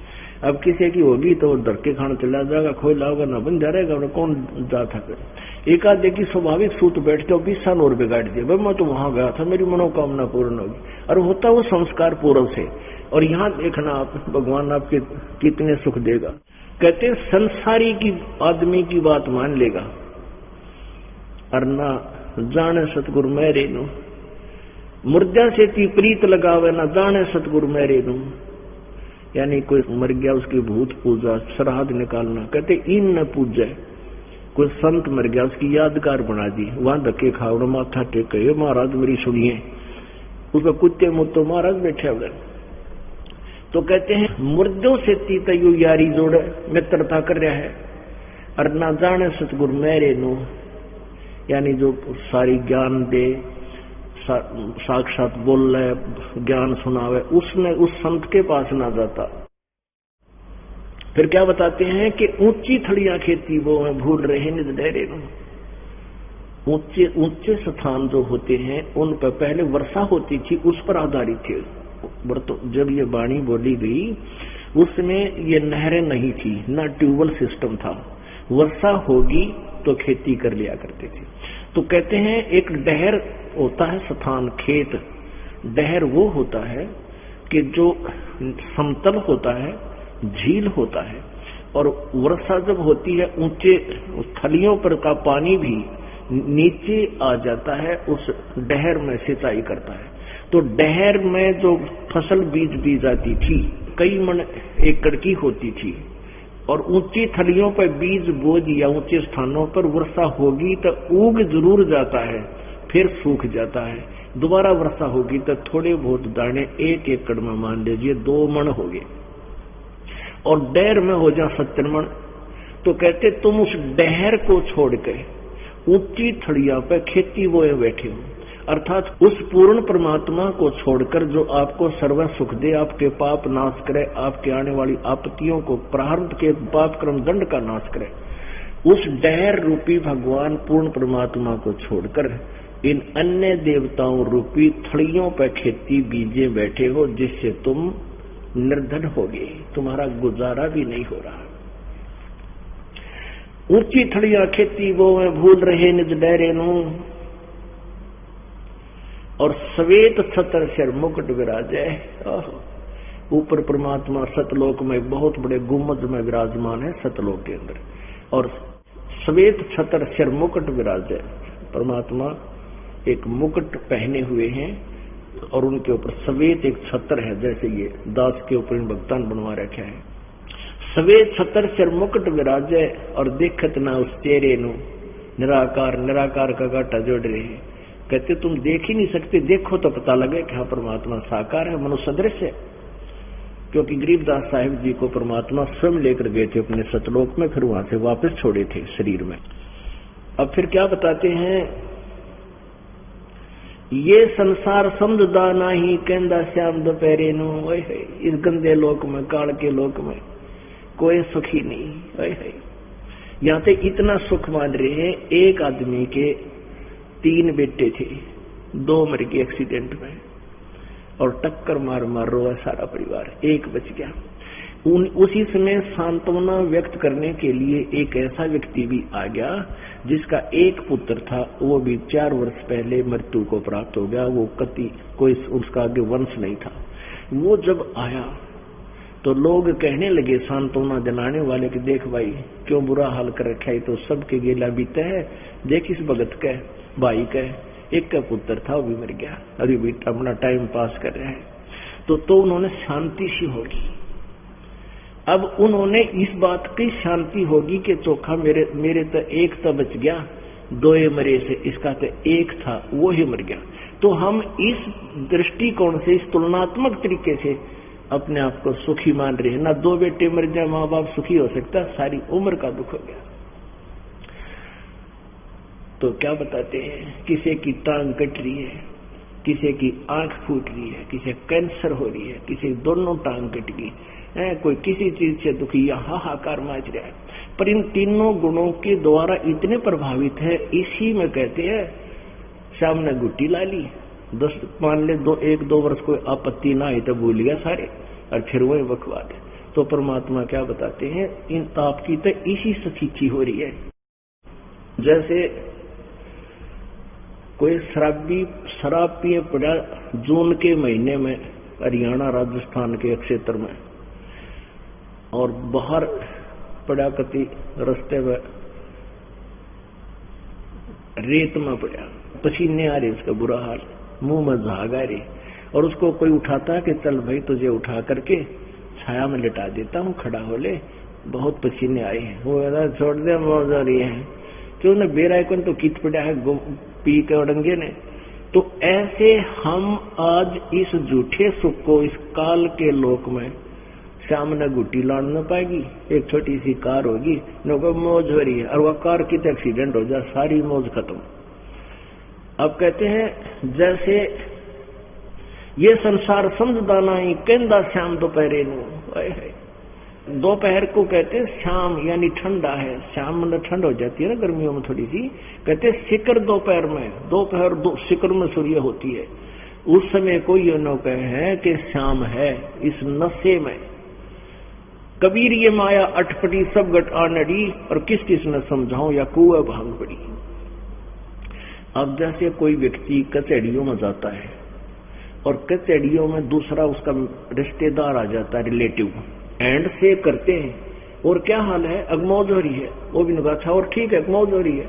अब किसी की होगी तो डर के खाना चला जाएगा, खोल लाओगा ना बन जा रहेगा, कौन जाता फिर। एक आध देखी स्वाभाविक सूत बैठते हो 20 साल और बिगाड़ दिया, भाई मैं तो वहां गया था, मेरी मनोकामना पूर्ण होगी, और होता वो संस्कार पूर्व से। और यहाँ देखना आप भगवान आपके कितने सुख देगा। कहते हैं संसारी की आदमी की बात मान लेगा और ना जाने सतगुरु मेरे नु, मुर्दा से ती प्रीत लगावे ना जाने सतगुरु मेरे नु। यानी कोई मर गया उसकी भूत पूजा श्राद्ध निकालना, कहते इन न पूजे। कोई संत मर गया उसकी यादगार बना दी, वहां धक्के खाओ माथा टेके महाराज मेरी सुनिए, उसका कुत्ते मुत्तो महाराज बैठे हुए। तो कहते हैं मुर्दों से ती तयु यारी जोड़े, मित्रता कर रहा है, और ना जाने सतगुरु मेरे नु। यानी जो सारी ज्ञान दे, साक्षात बोल रहे, ज्ञान सुनावे, उसने उस संत के पास ना जाता। फिर क्या बताते हैं कि ऊंची थड़ियां खेती वो है, भूल रहे निज डेरे नु। ऊंचे ऊंचे स्थान जो होते हैं उन पर पहले वर्षा होती थी, उस पर आधारित थे। जब ये वाणी बोली गई उसमें ये नहरें नहीं थी, ना ट्यूबवेल सिस्टम था, वर्षा होगी तो खेती कर लिया करते थे। तो कहते हैं एक डहर होता है स्थान, खेत। डहर वो होता है कि जो समतल होता है, झील होता है, और वर्षा जब होती है ऊंचे थलियों पर का पानी भी नीचे आ जाता है, उस डहर में सिंचाई करता है। तो डहर में जो फसल बीज जाती थी कई मन एकड़ की होती थी, और ऊंची थलियों पर बीज बोझ या ऊंचे स्थानों पर वर्षा होगी तो उग जरूर जाता है, फिर सूख जाता है। दोबारा वर्षा होगी तो थोड़े बहुत दाने 1 एकड़ में मान लीजिए 2 मन हो गए, और डहर में हो जाए 70 मन। तो कहते तुम उस डहर को छोड़ के ऊंची थड़िया पे खेती बोए बैठे हो, अर्थात उस पूर्ण परमात्मा को छोड़कर जो आपको सर्व सुख दे, आपके पाप नाश करे, आपके आने वाली आपत्तियों को, प्रारब्ध के पाप कर्म दंड का नाश करे, उस डहर रूपी भगवान पूर्ण परमात्मा को छोड़कर इन अन्य देवताओं रूपी थड़ियों पर खेती बीजे बैठे हो, जिससे तुम निर्धन होगे, तुम्हारा गुजारा भी नहीं हो रहा। ऊंची थड़ियां खेती वो भूल रहे निज डेरे नु, और श्वेत छत्र सिर मुकुट विराजे। ऊपर परमात्मा सतलोक में बहुत बड़े गुम्बद में विराजमान है, सतलोक के अंदर, और श्वेत छत्र सिर मुकुट विराजे। परमात्मा एक मुकुट पहने हुए हैं और उनके ऊपर श्वेत एक छत्र है, जैसे ये दास के ऊपर इन भक्तान बनवा रखा है। श्वेत छत्र सिर मुकुट विराजे, और देखत ना उस चेहरे नु, निराकार निराकार का गाटा जोड़ रहे हैं। कहते तुम देख ही नहीं सकते, देखो तो पता लगे कि हाँ परमात्मा साकार है, मनुष्य सदृश है। क्योंकि गरीबदास साहिब जी को परमात्मा स्वयं लेकर गए थे अपने सतलोक में, फिर वहां से वापस छोड़े थे शरीर में। अब फिर क्या बताते हैं, ये संसार समझदा नाही, कहंदा श्याम दोपहरे नु। इस गंदे लोक में, काल के लोक में कोई सुखी नहीं। यहाँ पे इतना सुख मान रहे हैं, एक आदमी के 3 बेटे थे, 2 मर गए एक्सीडेंट में, और टक्कर मार रोआ सारा परिवार, एक बच गया। उसी समय सांत्वना व्यक्त करने के लिए एक ऐसा व्यक्ति भी आ गया जिसका एक पुत्र था, वो भी 4 वर्ष पहले मृत्यु को प्राप्त हो गया। वो कोई उसका आगे वंश नहीं था। वो जब आया तो लोग कहने लगे सांत्वना दिलाने वाले कि देख भाई क्यों बुरा हाल कर रखा है, तो सबके गेला बीते है। देख इस भगत का भाई का एक का पुत्र था वो भी मर गया, अभी भी अपना टाइम पास कर रहा है। तो उन्होंने शांति सी होगी। अब उन्होंने इस बात की शांति होगी कि चोखा मेरे तो एक तो बच गया, दोए मरे से, इसका तो एक था वो ही मर गया। तो हम इस दृष्टिकोण से, इस तुलनात्मक तरीके से अपने आप को सुखी मान रहे हैं। ना दो बेटे मर जाए माँ बाप सुखी हो सकता, सारी उम्र का दुख हो गया। तो क्या बताते हैं, किसी की टांग कट रही है, किसी की आंख फूट रही है, किसी कैंसर हो रही है, किसी दोनों टांग कट गई है, कोई किसी चीज से दुखी या हाहाकार मच रहा है। पर इन तीनों गुणों के द्वारा इतने प्रभावित है, इसी में कहते हैं शाम ने गुट्टी ला ली, 10 मान ले 1-2 वर्ष कोई आपत्ति ना आई तो भूल गया सारे, और फिर वही बकवाद है। तो परमात्मा क्या बताते हैं, इन ताप की तो इसी से खींची हो रही है। जैसे कोई शराब पिए पड़ा जून के महीने में हरियाणा राजस्थान के क्षेत्र में, और बाहर पड़ा कति रास्ते में रेत में पड़ा, पसीने आ रहे, उसका बुरा हाल, मुंह में झाग आ रही, और उसको कोई उठाता कि चल भाई तुझे उठा करके छाया में लिटा देता हूँ, खड़ा हो ले, बहुत पसीने आए हैं। वो छोड़ दे, मौज आ रही है, क्यों न बेरायकन तो कित पड़ा है पी के उड़ंगे ने। तो ऐसे हम आज इस झूठे सुख को इस काल के लोक में सामने गुट्टी लाड़ न पाएगी, एक छोटी सी कार होगी, नो मौज हो रही है, और वह कार की तो एक्सीडेंट हो जाए, सारी मौज खत्म। अब कहते हैं जैसे ये संसार समझदाना ही कहंदा श्याम दोपहरे नु, दोपहर को कहते हैं शाम, यानी ठंडा है, शाम में ठंड हो जाती है ना गर्मियों में थोड़ी सी, कहते हैं शिखर दोपहर में, दोपहर शिखर में सूर्य होती है, उस समय को ये न कहे कि शाम है। इस नशे में कबीर ये माया अटपटी सब गट आनड़ी, और किस किस ने समझाऊं या कुआ भांग पड़ी। अब जैसे कोई व्यक्ति कचहरियों में जाता है और कचहरियों में दूसरा उसका रिश्तेदार आ जाता है, रिलेटिव, एंड से करते हैं, और क्या हाल है, अगमौज हो रही है, वो भी निभा, अच्छा और ठीक है अगमौज हो रही है,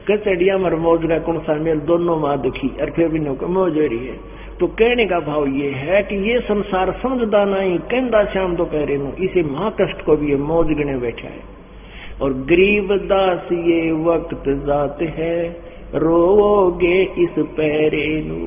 कचहरिया में मौज का कौन सा मेल, दोनों माँ दुखी, और फिर भी मौज हो रही है। तो कहने का भाव ये है कि ये संसार समझदा नहीं, कहंदा श्याम दोपहरे नु, इसे महाकष्ट को भी ये मौज गणे बैठा है। और गरीब दास ये वक्त जात है, रोओगे इस पहरे नु,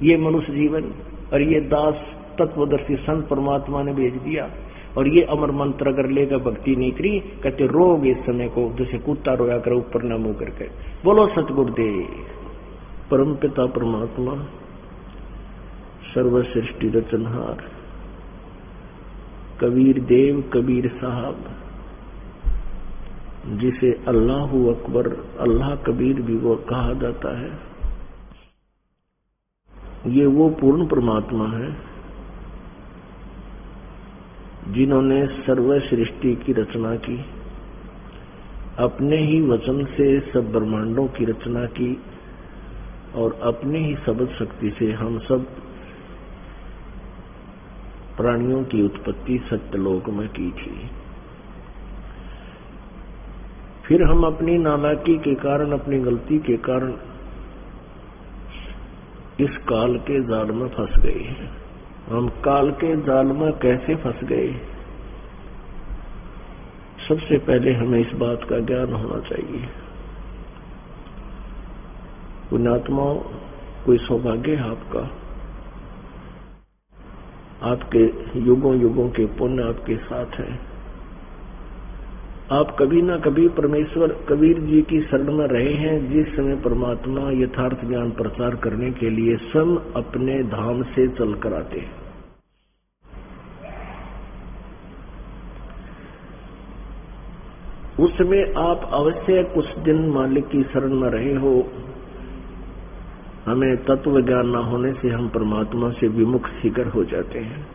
ये मनुष्य जीवन, और ये दास तत्वदर्शी संत परमात्मा ने भेज दिया। और ये अमर मंत्र अगर लेकर भक्ति नहीं करी, कहते रोग इस समय को जैसे कुत्ता रोया कर ऊपर न मुंह करके। बोलो सतगुरुदेव। परम पिता परमात्मा सर्व सृष्टि रचनहार कबीर देव कबीर साहब, जिसे अल्लाहु अकबर अल्लाह कबीर भी वो कहा जाता है, ये वो पूर्ण परमात्मा है जिन्होंने सर्व सृष्टि की रचना की, अपने ही वचन से सब ब्रह्मांडों की रचना की, और अपने ही शब्द शक्ति से हम सब प्राणियों की उत्पत्ति सत्यलोक में की थी। फिर हम अपनी नालायकी के कारण, अपनी गलती के कारण इस काल के जाल में फंस गए हैं। हम काल के जाल में कैसे फंस गए, सबसे पहले हमें इस बात का ज्ञान होना चाहिए। पुण्यात्माओं, कोई सौभाग्य है आपका, आपके युगों युगों के पुण्य आपके साथ है। आप कभी ना कभी परमेश्वर कबीर जी की शरण में रहे हैं, जिस समय परमात्मा यथार्थ ज्ञान प्रचार करने के लिए स्वयं अपने धाम से चलकर आते हैं। उस समय आप अवश्य कुछ दिन मालिक की शरण में रहे हो। हमें तत्व ज्ञान न होने से हम परमात्मा से विमुख शिखर हो जाते हैं।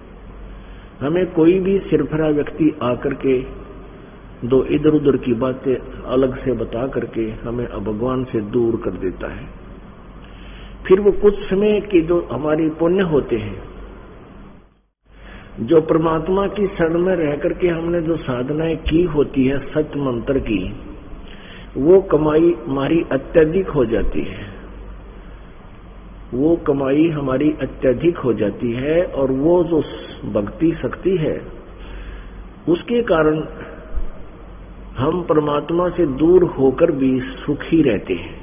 हमें कोई भी सिरफरा व्यक्ति आकर के दो इधर उधर की बातें अलग से बता करके हमें भगवान से दूर कर देता है। फिर वो कुछ समय के जो हमारी पुण्य होते हैं, जो परमात्मा की शरण में रह करके हमने जो साधनाएं की होती है सत्य मंत्र की, वो कमाई हमारी अत्यधिक हो जाती है, वो कमाई हमारी अत्यधिक हो जाती है। और वो जो भक्ति शक्ति है उसके कारण हम परमात्मा से दूर होकर भी सुखी रहते हैं,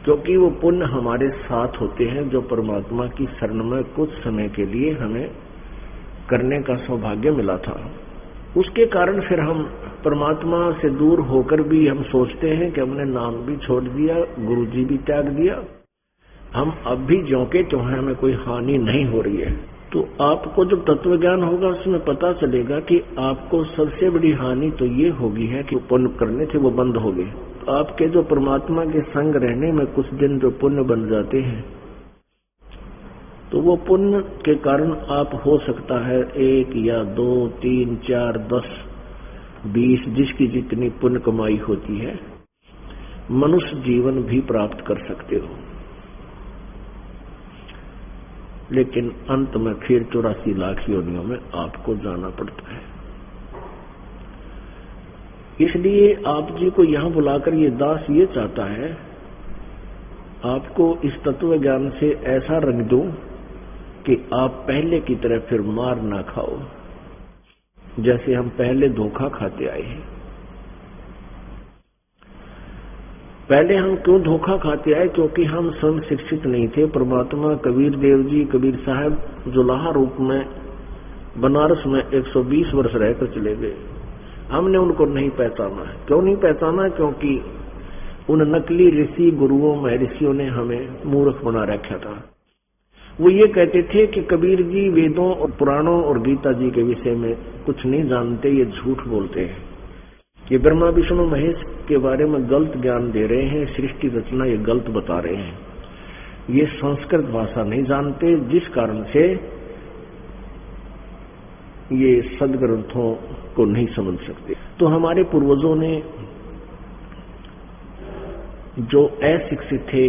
क्योंकि वो पुण्य हमारे साथ होते हैं जो परमात्मा की शरण में कुछ समय के लिए हमें करने का सौभाग्य मिला था। उसके कारण फिर हम परमात्मा से दूर होकर भी हम सोचते हैं कि हमने नाम भी छोड़ दिया, गुरु जी भी त्याग दिया, हम अब भी ज्यों के त्यों हैं, हमें कोई हानि नहीं हो रही है। तो आपको जब तत्व ज्ञान होगा उसमें पता चलेगा कि आपको सबसे बड़ी हानि तो ये होगी है कि पुण्य करने थे वो बंद हो गए। आपके जो परमात्मा के संग रहने में कुछ दिन जो पुण्य बन जाते हैं, तो वो पुण्य के कारण आप हो सकता है 1 या 2, 3, 4, 10, 20 जिसकी जितनी पुण्य कमाई होती है मनुष्य जीवन भी प्राप्त कर सकते हो, लेकिन अंत में फिर 84 लाख योनियों में आपको जाना पड़ता है। इसलिए आप जी को यहां बुलाकर ये दास ये चाहता है आपको इस तत्व ज्ञान से ऐसा रंग दूं कि आप पहले की तरह फिर मार ना खाओ, जैसे हम पहले धोखा खाते आए हैं। पहले हम क्यों धोखा खाते आए? क्योंकि हम स्वयं शिक्षित नहीं थे। परमात्मा कबीर देव जी, कबीर साहब जुलाहा रूप में बनारस में 120 वर्ष रहकर चले गए, हमने उनको नहीं पहचाना। क्यों नहीं पहचाना? क्योंकि उन नकली ऋषि गुरुओं महर्षियों ने हमें मूर्ख बना रखा था। वो ये कहते थे कि कबीर जी वेदों और पुराणों और गीता जी के विषय में कुछ नहीं जानते, ये झूठ बोलते हैं, ये ब्रह्मा विष्णु महेश के बारे में गलत ज्ञान दे रहे हैं, सृष्टि रचना ये गलत बता रहे हैं, ये संस्कृत भाषा नहीं जानते, जिस कारण से ये सदग्रंथों को नहीं समझ सकते। तो हमारे पूर्वजों ने जो अशिक्षित थे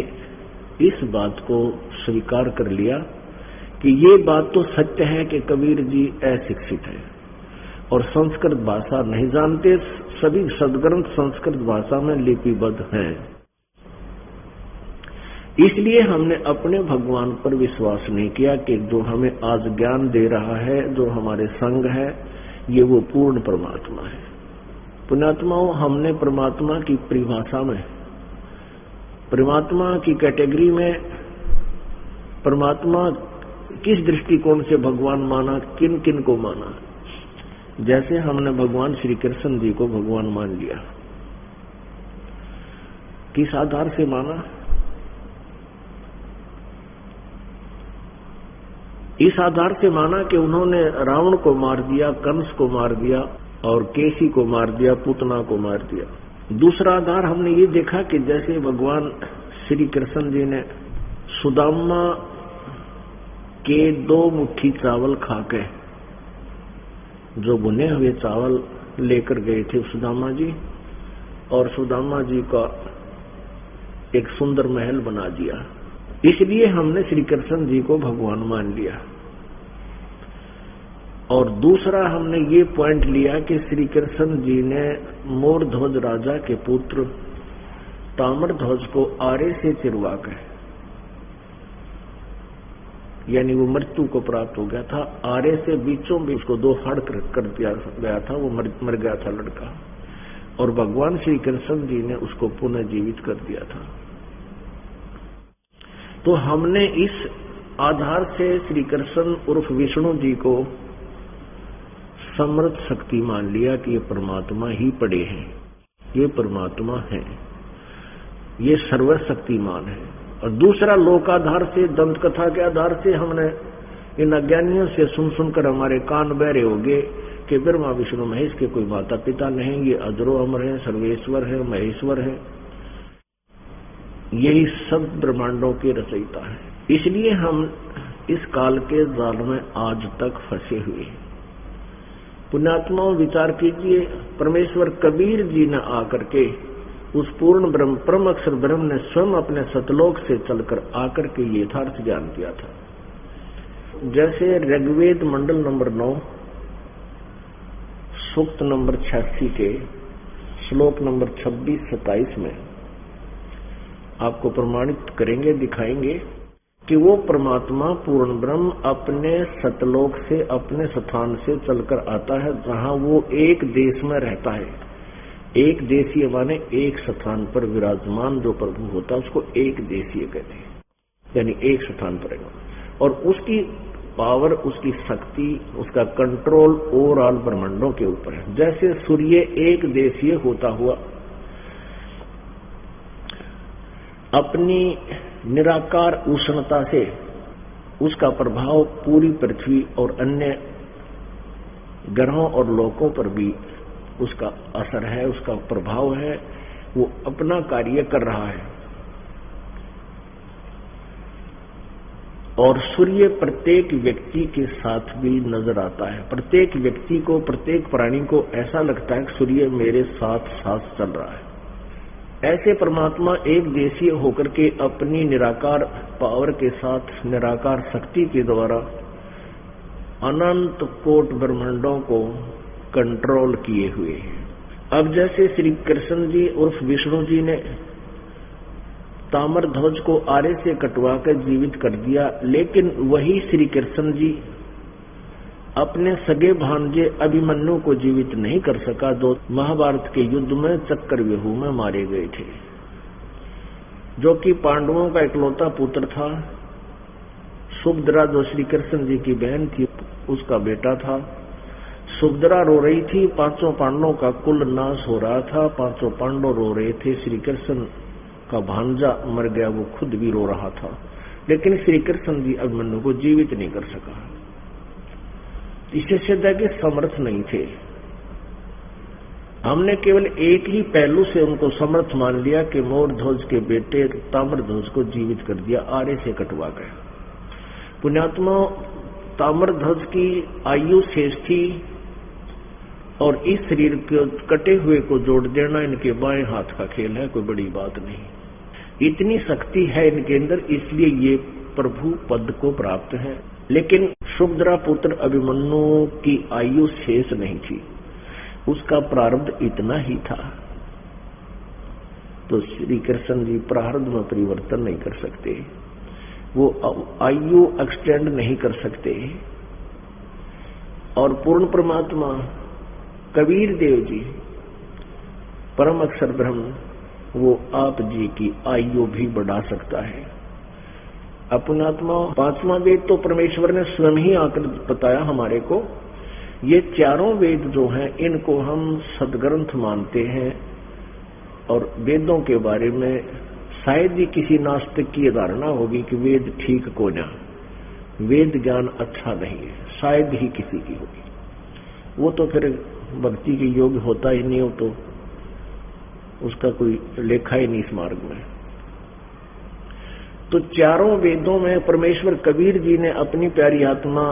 इस बात को स्वीकार कर लिया कि ये बात तो सत्य है कि कबीर जी अशिक्षित है और संस्कृत भाषा नहीं जानते, सभी सदग्रंथ संस्कृत भाषा में लिपिबद्ध हैं। इसलिए हमने अपने भगवान पर विश्वास नहीं किया कि जो हमें आज ज्ञान दे रहा है, जो हमारे संग है, ये वो पूर्ण परमात्मा है। पुण्यात्माओं, हमने परमात्मा की परिभाषा में, परमात्मा की कैटेगरी में, परमात्मा किस दृष्टिकोण से भगवान माना, किन किन को माना। जैसे हमने भगवान श्री कृष्ण जी को भगवान मान लिया, किस आधार से माना? इस आधार से माना कि उन्होंने रावण को मार दिया, कंस को मार दिया और केसी को मार दिया, पूतना को मार दिया। दूसरा आधार हमने ये देखा कि जैसे भगवान श्री कृष्ण जी ने सुदामा के 2 मुट्ठी चावल खाके, जो भुने हुए चावल लेकर गए थे सुदामा जी, और सुदामा जी का एक सुंदर महल बना दिया, इसलिए हमने श्री कृष्ण जी को भगवान मान लिया। और दूसरा हमने ये पॉइंट लिया कि श्री कृष्ण जी ने मोरध्वज राजा के पुत्र ताम्रध्वज को आरे से चिरवा कर, यानी वो मृत्यु को प्राप्त हो गया था, आरे से बीचों बीच उसको 2 फाड़ कर दिया गया था, वो मर गया था लड़का, और भगवान श्री कृष्ण जी ने उसको पुनः जीवित कर दिया था। तो हमने इस आधार से श्री कृष्ण उर्फ विष्णु जी को समर्थ शक्ति मान लिया कि ये परमात्मा ही पड़े हैं, ये परमात्मा है, ये सर्वशक्तिमान है। और दूसरा लोकाधार से, दंत कथा के आधार से हमने इन अज्ञानियों से सुन सुनकर हमारे कान बहरे हो गए कि ब्रह्मा विष्णु महेश के कोई माता पिता नहीं, ये अजरो अमर है, सर्वेश्वर है, महेश्वर है, यही सब ब्रह्मांडों के रचयिता है। इसलिए हम इस काल के जाल में आज तक फंसे हुए हैं। पुण्यात्माओं, विचार कीजिए, परमेश्वर कबीर जी ने आकर के उस पूर्ण ब्रह्म, परम अक्षर ब्रह्म ने स्वयं अपने सतलोक से चलकर आकर के ये यथार्थ ज्ञान दिया था। जैसे ऋग्वेद मंडल नंबर 9 सूक्त नंबर 86 के श्लोक नंबर 26-27 में आपको प्रमाणित करेंगे, दिखाएंगे कि वो परमात्मा पूर्ण ब्रह्म अपने सतलोक से, अपने स्थान से चलकर आता है, जहां वो एक देश में रहता है। एक देशीय माने एक स्थान पर विराजमान जो प्रभु होता है उसको एक देशीय कहते हैं, यानी एक स्थान पर है। और उसकी पावर, उसकी शक्ति, उसका कंट्रोल ओवरऑल ब्रह्मांडों के ऊपर है। जैसे सूर्य एक देशीय होता हुआ अपनी निराकार उष्णता से उसका प्रभाव पूरी पृथ्वी और अन्य ग्रहों और लोकों पर भी उसका असर है, उसका प्रभाव है, वो अपना कार्य कर रहा है। और सूर्य प्रत्येक व्यक्ति के साथ भी नजर आता है। प्रत्येक व्यक्ति को, प्रत्येक प्राणी को ऐसा लगता है कि सूर्य मेरे साथ साथ चल रहा है। ऐसे परमात्मा एक देशीय होकर के अपनी निराकार पावर के साथ, निराकार शक्ति के द्वारा अनंत कोट ब्रह्मांडों को कंट्रोल किए हुए हैं। अब जैसे श्री कृष्ण जी उर्फ विष्णु जी ने ताम्र ध्वज को आरे से कटवा कर जीवित कर दिया, लेकिन वही श्री कृष्ण जी अपने सगे भांजे अभिमन्यु को जीवित नहीं कर सका, जो महाभारत के युद्ध में चक्रव्यूह में मारे गए थे, जो कि पांडवों का इकलौता पुत्र था। सुभद्रा जो श्री कृष्ण जी की बहन थी, उसका बेटा था। सुभद्रा रो रही थी, पांचों पांडवों का कुल नाश हो रहा था, पांचों पांडव रो रहे थे। श्री कृष्ण का भांजा मर गया, वो खुद भी रो रहा था, लेकिन श्री कृष्ण जी अभिमन्यु को जीवित नहीं कर सका। इससे सिद्ध है कि समर्थ नहीं थे। हमने केवल एक ही पहलू से उनको समर्थ मान लिया कि मोर ध्वज के बेटे ताम्र ध्वज को जीवित कर दिया, आरे से कटवा गया। पुण्यात्मा, ताम्र ध्वज की आयु शेष थी और इस शरीर के कटे हुए को जोड़ देना इनके बाएं हाथ का खेल है, कोई बड़ी बात नहीं। इतनी शक्ति है इनके अंदर, इसलिए ये प्रभु पद को प्राप्त है। लेकिन सुभद्रा पुत्र अभिमन्यु की आयु शेष नहीं थी, उसका प्रारब्ध इतना ही था। तो श्री कृष्ण जी प्रारब्ध में परिवर्तन नहीं कर सकते, वो आयु एक्सटेंड नहीं कर सकते। और पूर्ण परमात्मा कबीर देव जी, परम अक्षर ब्रह्म, वो आप जी की आयु भी बढ़ा सकता है। अपनात्मा पांचवा वेद तो परमेश्वर ने स्वयं ही आकर बताया हमारे को। ये चारों वेद जो हैं, इनको हम सदग्रंथ मानते हैं और वेदों के बारे में शायद ही किसी नास्तिक की धारणा होगी कि वेद ठीक को ना, वेद ज्ञान अच्छा नहीं है, शायद ही किसी की होगी। वो तो फिर भक्ति के योग्य होता ही नहीं हो, तो उसका कोई लेखा ही नहीं इस मार्ग में। तो चारों वेदों में परमेश्वर कबीर जी ने अपनी प्यारी आत्मा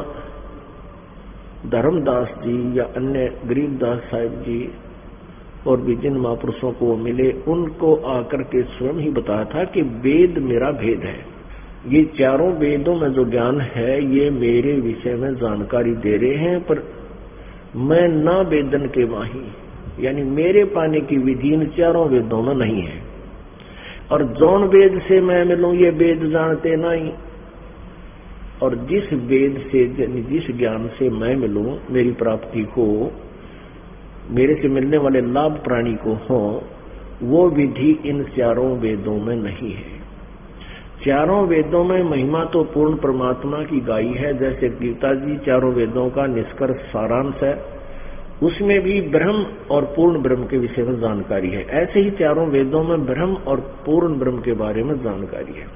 धर्मदास जी या अन्य गरीबदास साहिब जी और भी जिन महापुरुषों को मिले, उनको आकर के स्वयं ही बताया था कि वेद मेरा भेद है। ये चारों वेदों में जो ज्ञान है, ये मेरे विषय में जानकारी दे रहे हैं, पर मैं ना वेदन के माही, यानी मेरे पाने की विधि इन चारों वेदों में नहीं है। और जौन वेद से मैं मिलूं, ये वेद जानते नहीं। और जिस वेद से, जिस ज्ञान से मैं मिलूं, मेरी प्राप्ति को, मेरे से मिलने वाले लाभ प्राणी को हो, वो विधि इन चारों वेदों में नहीं है। चारों वेदों में महिमा तो पूर्ण परमात्मा की गाई है। जैसे गीता जी चारों वेदों का निष्कर्ष सारांश है, उसमें भी ब्रह्म और पूर्ण ब्रह्म के विषय में जानकारी है। ऐसे ही चारों वेदों में ब्रह्म और पूर्ण ब्रह्म के बारे में जानकारी है।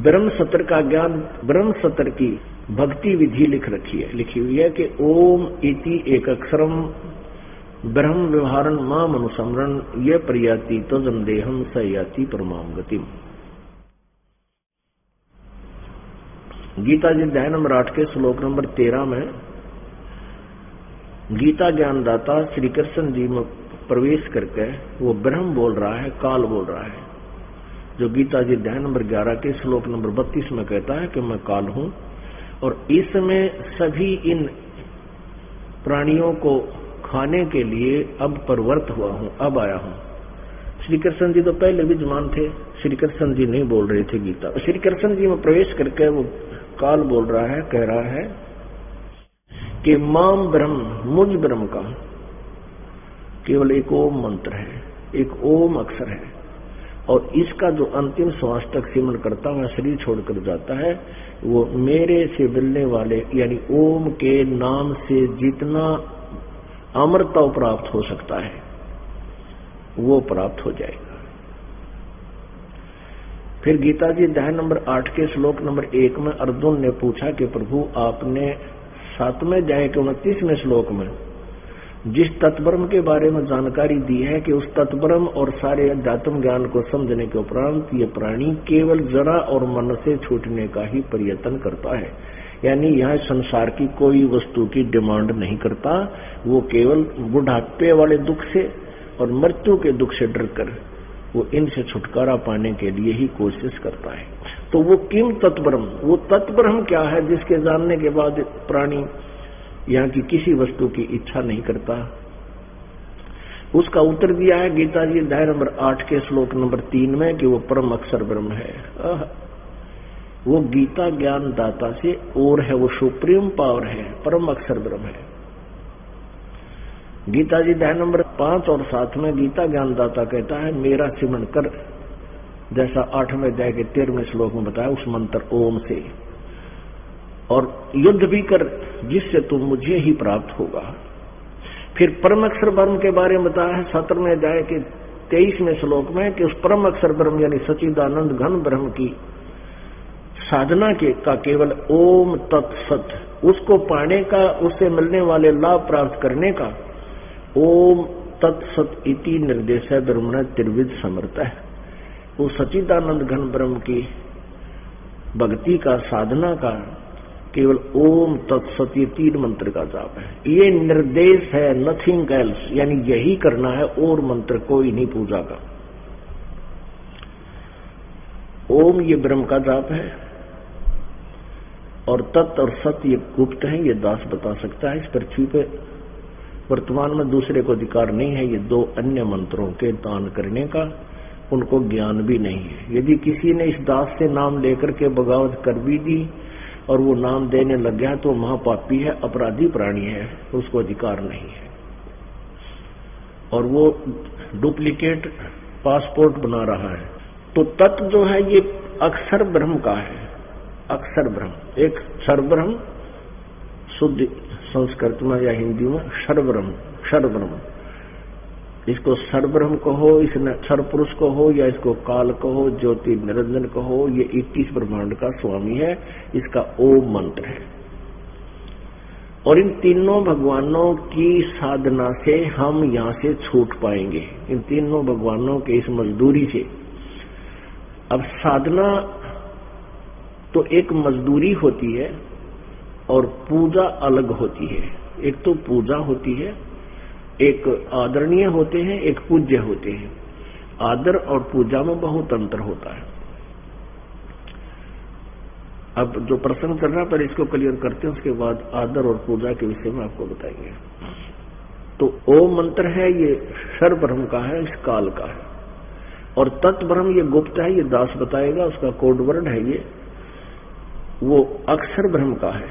ब्रह्म सत्र का ज्ञान, ब्रह्म सत्र की भक्ति विधि लिखी हुई है कि ओम इति एक अक्षरम ब्रह्म व्यवहारन माम अनुसमरण ये प्रयाति तो जमदेहम सयाति परमाम गतिम। गीता जी अध्याय नंबर 8 के श्लोक नंबर 13 में गीता ज्ञानदाता श्री कृष्ण जी में प्रवेश करके वो ब्रह्म बोल रहा है, काल बोल रहा है। जो गीता जी अध्याय नंबर 11 के श्लोक नंबर 32 में कहता है कि मैं काल हूं और इसमें सभी इन प्राणियों को खाने के लिए अब परवर्त हुआ हूं, अब आया हूं। श्री कृष्ण जी तो पहले विद्यमान थे, श्री कृष्ण जी नहीं बोल रहे थे गीता। श्री कृष्ण जी में प्रवेश करके वो काल बोल रहा है, कह रहा है कि माम ब्रह्म, मुझ ब्रह्म का केवल एक ओम मंत्र है, एक ओम अक्षर है और इसका जो अंतिम श्वास तक सिमरण करता हुआ शरीर छोड़कर जाता है वो मेरे से मिलने वाले यानी ओम के नाम से जितना अमरता प्राप्त हो सकता है वो प्राप्त हो जाएगा। फिर गीता जी अध्याय नंबर 8 के श्लोक नंबर 1 में अर्जुन ने पूछा कि प्रभु आपने 7वें अध्याय के 29वें श्लोक में जिस तत्ब्रह्म के बारे में जानकारी दी है कि उस तत्ब्रह्म और सारे अध्यात्म ज्ञान को समझने के उपरांत ये प्राणी केवल जरा और मन से छूटने का ही प्रयत्न करता है, यानी यह संसार की कोई वस्तु की डिमांड नहीं करता, वो केवल बुढ़ापे वाले दुख से और मृत्यु के दुख से डरकर वो इनसे छुटकारा पाने के लिए ही कोशिश करता है। तो वो किम तत्ब्रह्म, वो तत्ब्रह्म क्या है जिसके जानने के बाद प्राणी यहाँ की किसी वस्तु की इच्छा नहीं करता? उसका उत्तर दिया है गीता जी अध्याय नंबर 8 के श्लोक नंबर 3 में कि वो परम अक्षर ब्रह्म है। वो गीता ज्ञान दाता से और है, वो सुप्रीम पावर है, परम अक्षर ब्रह्म है। गीता जी अध्याय नंबर 5 और 7 में गीता ज्ञान दाता कहता है मेरा सिमरण कर, जैसा 8वें अध्याय के 13वें श्लोक में बताया उस मंत्र ओम से, और युद्ध भी कर जिससे तुम मुझे ही प्राप्त होगा। फिर परम अक्षर ब्रह्म के बारे में बताया है 17वें अध्याय के 23वें श्लोक में कि उस परम अक्षर ब्रह्म यानी सच्चिदानंद घन ब्रह्म की साधना के का केवल ओम तत्सत, उसको पाने का, उससे मिलने वाले लाभ प्राप्त करने का ओम तत्सत इति निर्देश है ब्रह्मण त्रिविध समर्थ है। वो सच्चिदानंद घन ब्रह्म की भक्ति का, साधना का केवल ओम तत्सत ये 3 मंत्र का जाप है। ये निर्देश है, नथिंग एल्स, यानी यही करना है और मंत्र कोई नहीं पूजा का। ओम ये ब्रह्म का जाप है और तत् और सत ये गुप्त है, ये दास बता सकता है। इस पृथ्वी पे वर्तमान में दूसरे को अधिकार नहीं है ये 2 अन्य मंत्रों के दान करने का, उनको ज्ञान भी नहीं है। यदि किसी ने इस दास से नाम लेकर के बगावत कर भी दी और वो नाम देने लग गया तो महापापी है, अपराधी प्राणी है, उसको अधिकार नहीं है और वो डुप्लीकेट पासपोर्ट बना रहा है। तो तत्व जो है ये अक्षर ब्रह्म का है, अक्षर ब्रह्म, एक क्षर ब्रह्म शुद्ध संस्कृत में या हिंदी में क्षर ब्रह्म, क्षर ब्रह्म, इसको क्षर ब्रह्म कहो, इसने क्षर पुरुष कहो या इसको काल कहो, ज्योति निरंजन कहो, ये 21 ब्रह्मांड का स्वामी है, इसका ओम मंत्र है। और इन तीनों भगवानों की साधना से हम यहाँ से छूट पाएंगे, इन तीनों भगवानों के इस मजदूरी से। अब साधना तो एक मजदूरी होती है और पूजा अलग होती है। एक तो पूजा होती है, एक आदरणीय होते हैं, एक पूज्य होते हैं। आदर और पूजा में बहुत अंतर होता है। अब जो प्रश्न चल रहा है पर इसको क्लियर करते हैं, उसके बाद आदर और पूजा के विषय में आपको बताएंगे। तो ओम मंत्र है, ये क्षर ब्रह्म का है, इस काल का है, और तत् ब्रह्म ये गुप्त है, ये दास बताएगा, उसका कोड वर्ड है, ये वो अक्षर ब्रह्म का है।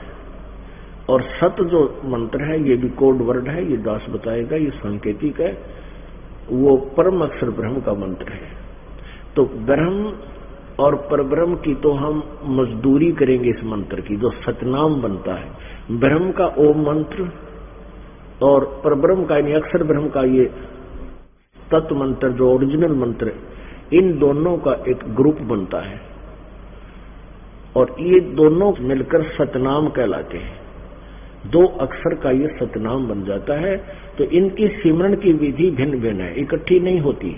और सत जो मंत्र है ये भी कोड वर्ड है, ये दास बताएगा, ये सांकेतिक है, वो परम अक्षर ब्रह्म का मंत्र है। तो ब्रह्म और परब्रह्म की तो हम मजदूरी करेंगे इस मंत्र की, जो सतनाम बनता है। ब्रह्म का ओम मंत्र और परब्रह्म का यानी अक्षर ब्रह्म का ये तत्व मंत्र जो ओरिजिनल मंत्र, इन दोनों का एक ग्रुप बनता है और ये दोनों मिलकर सतनाम कहलाते हैं। 2 अक्षर का ये सतनाम बन जाता है। तो इनकी सिमरण की विधि भिन्न भिन्न है, इकट्ठी नहीं होती।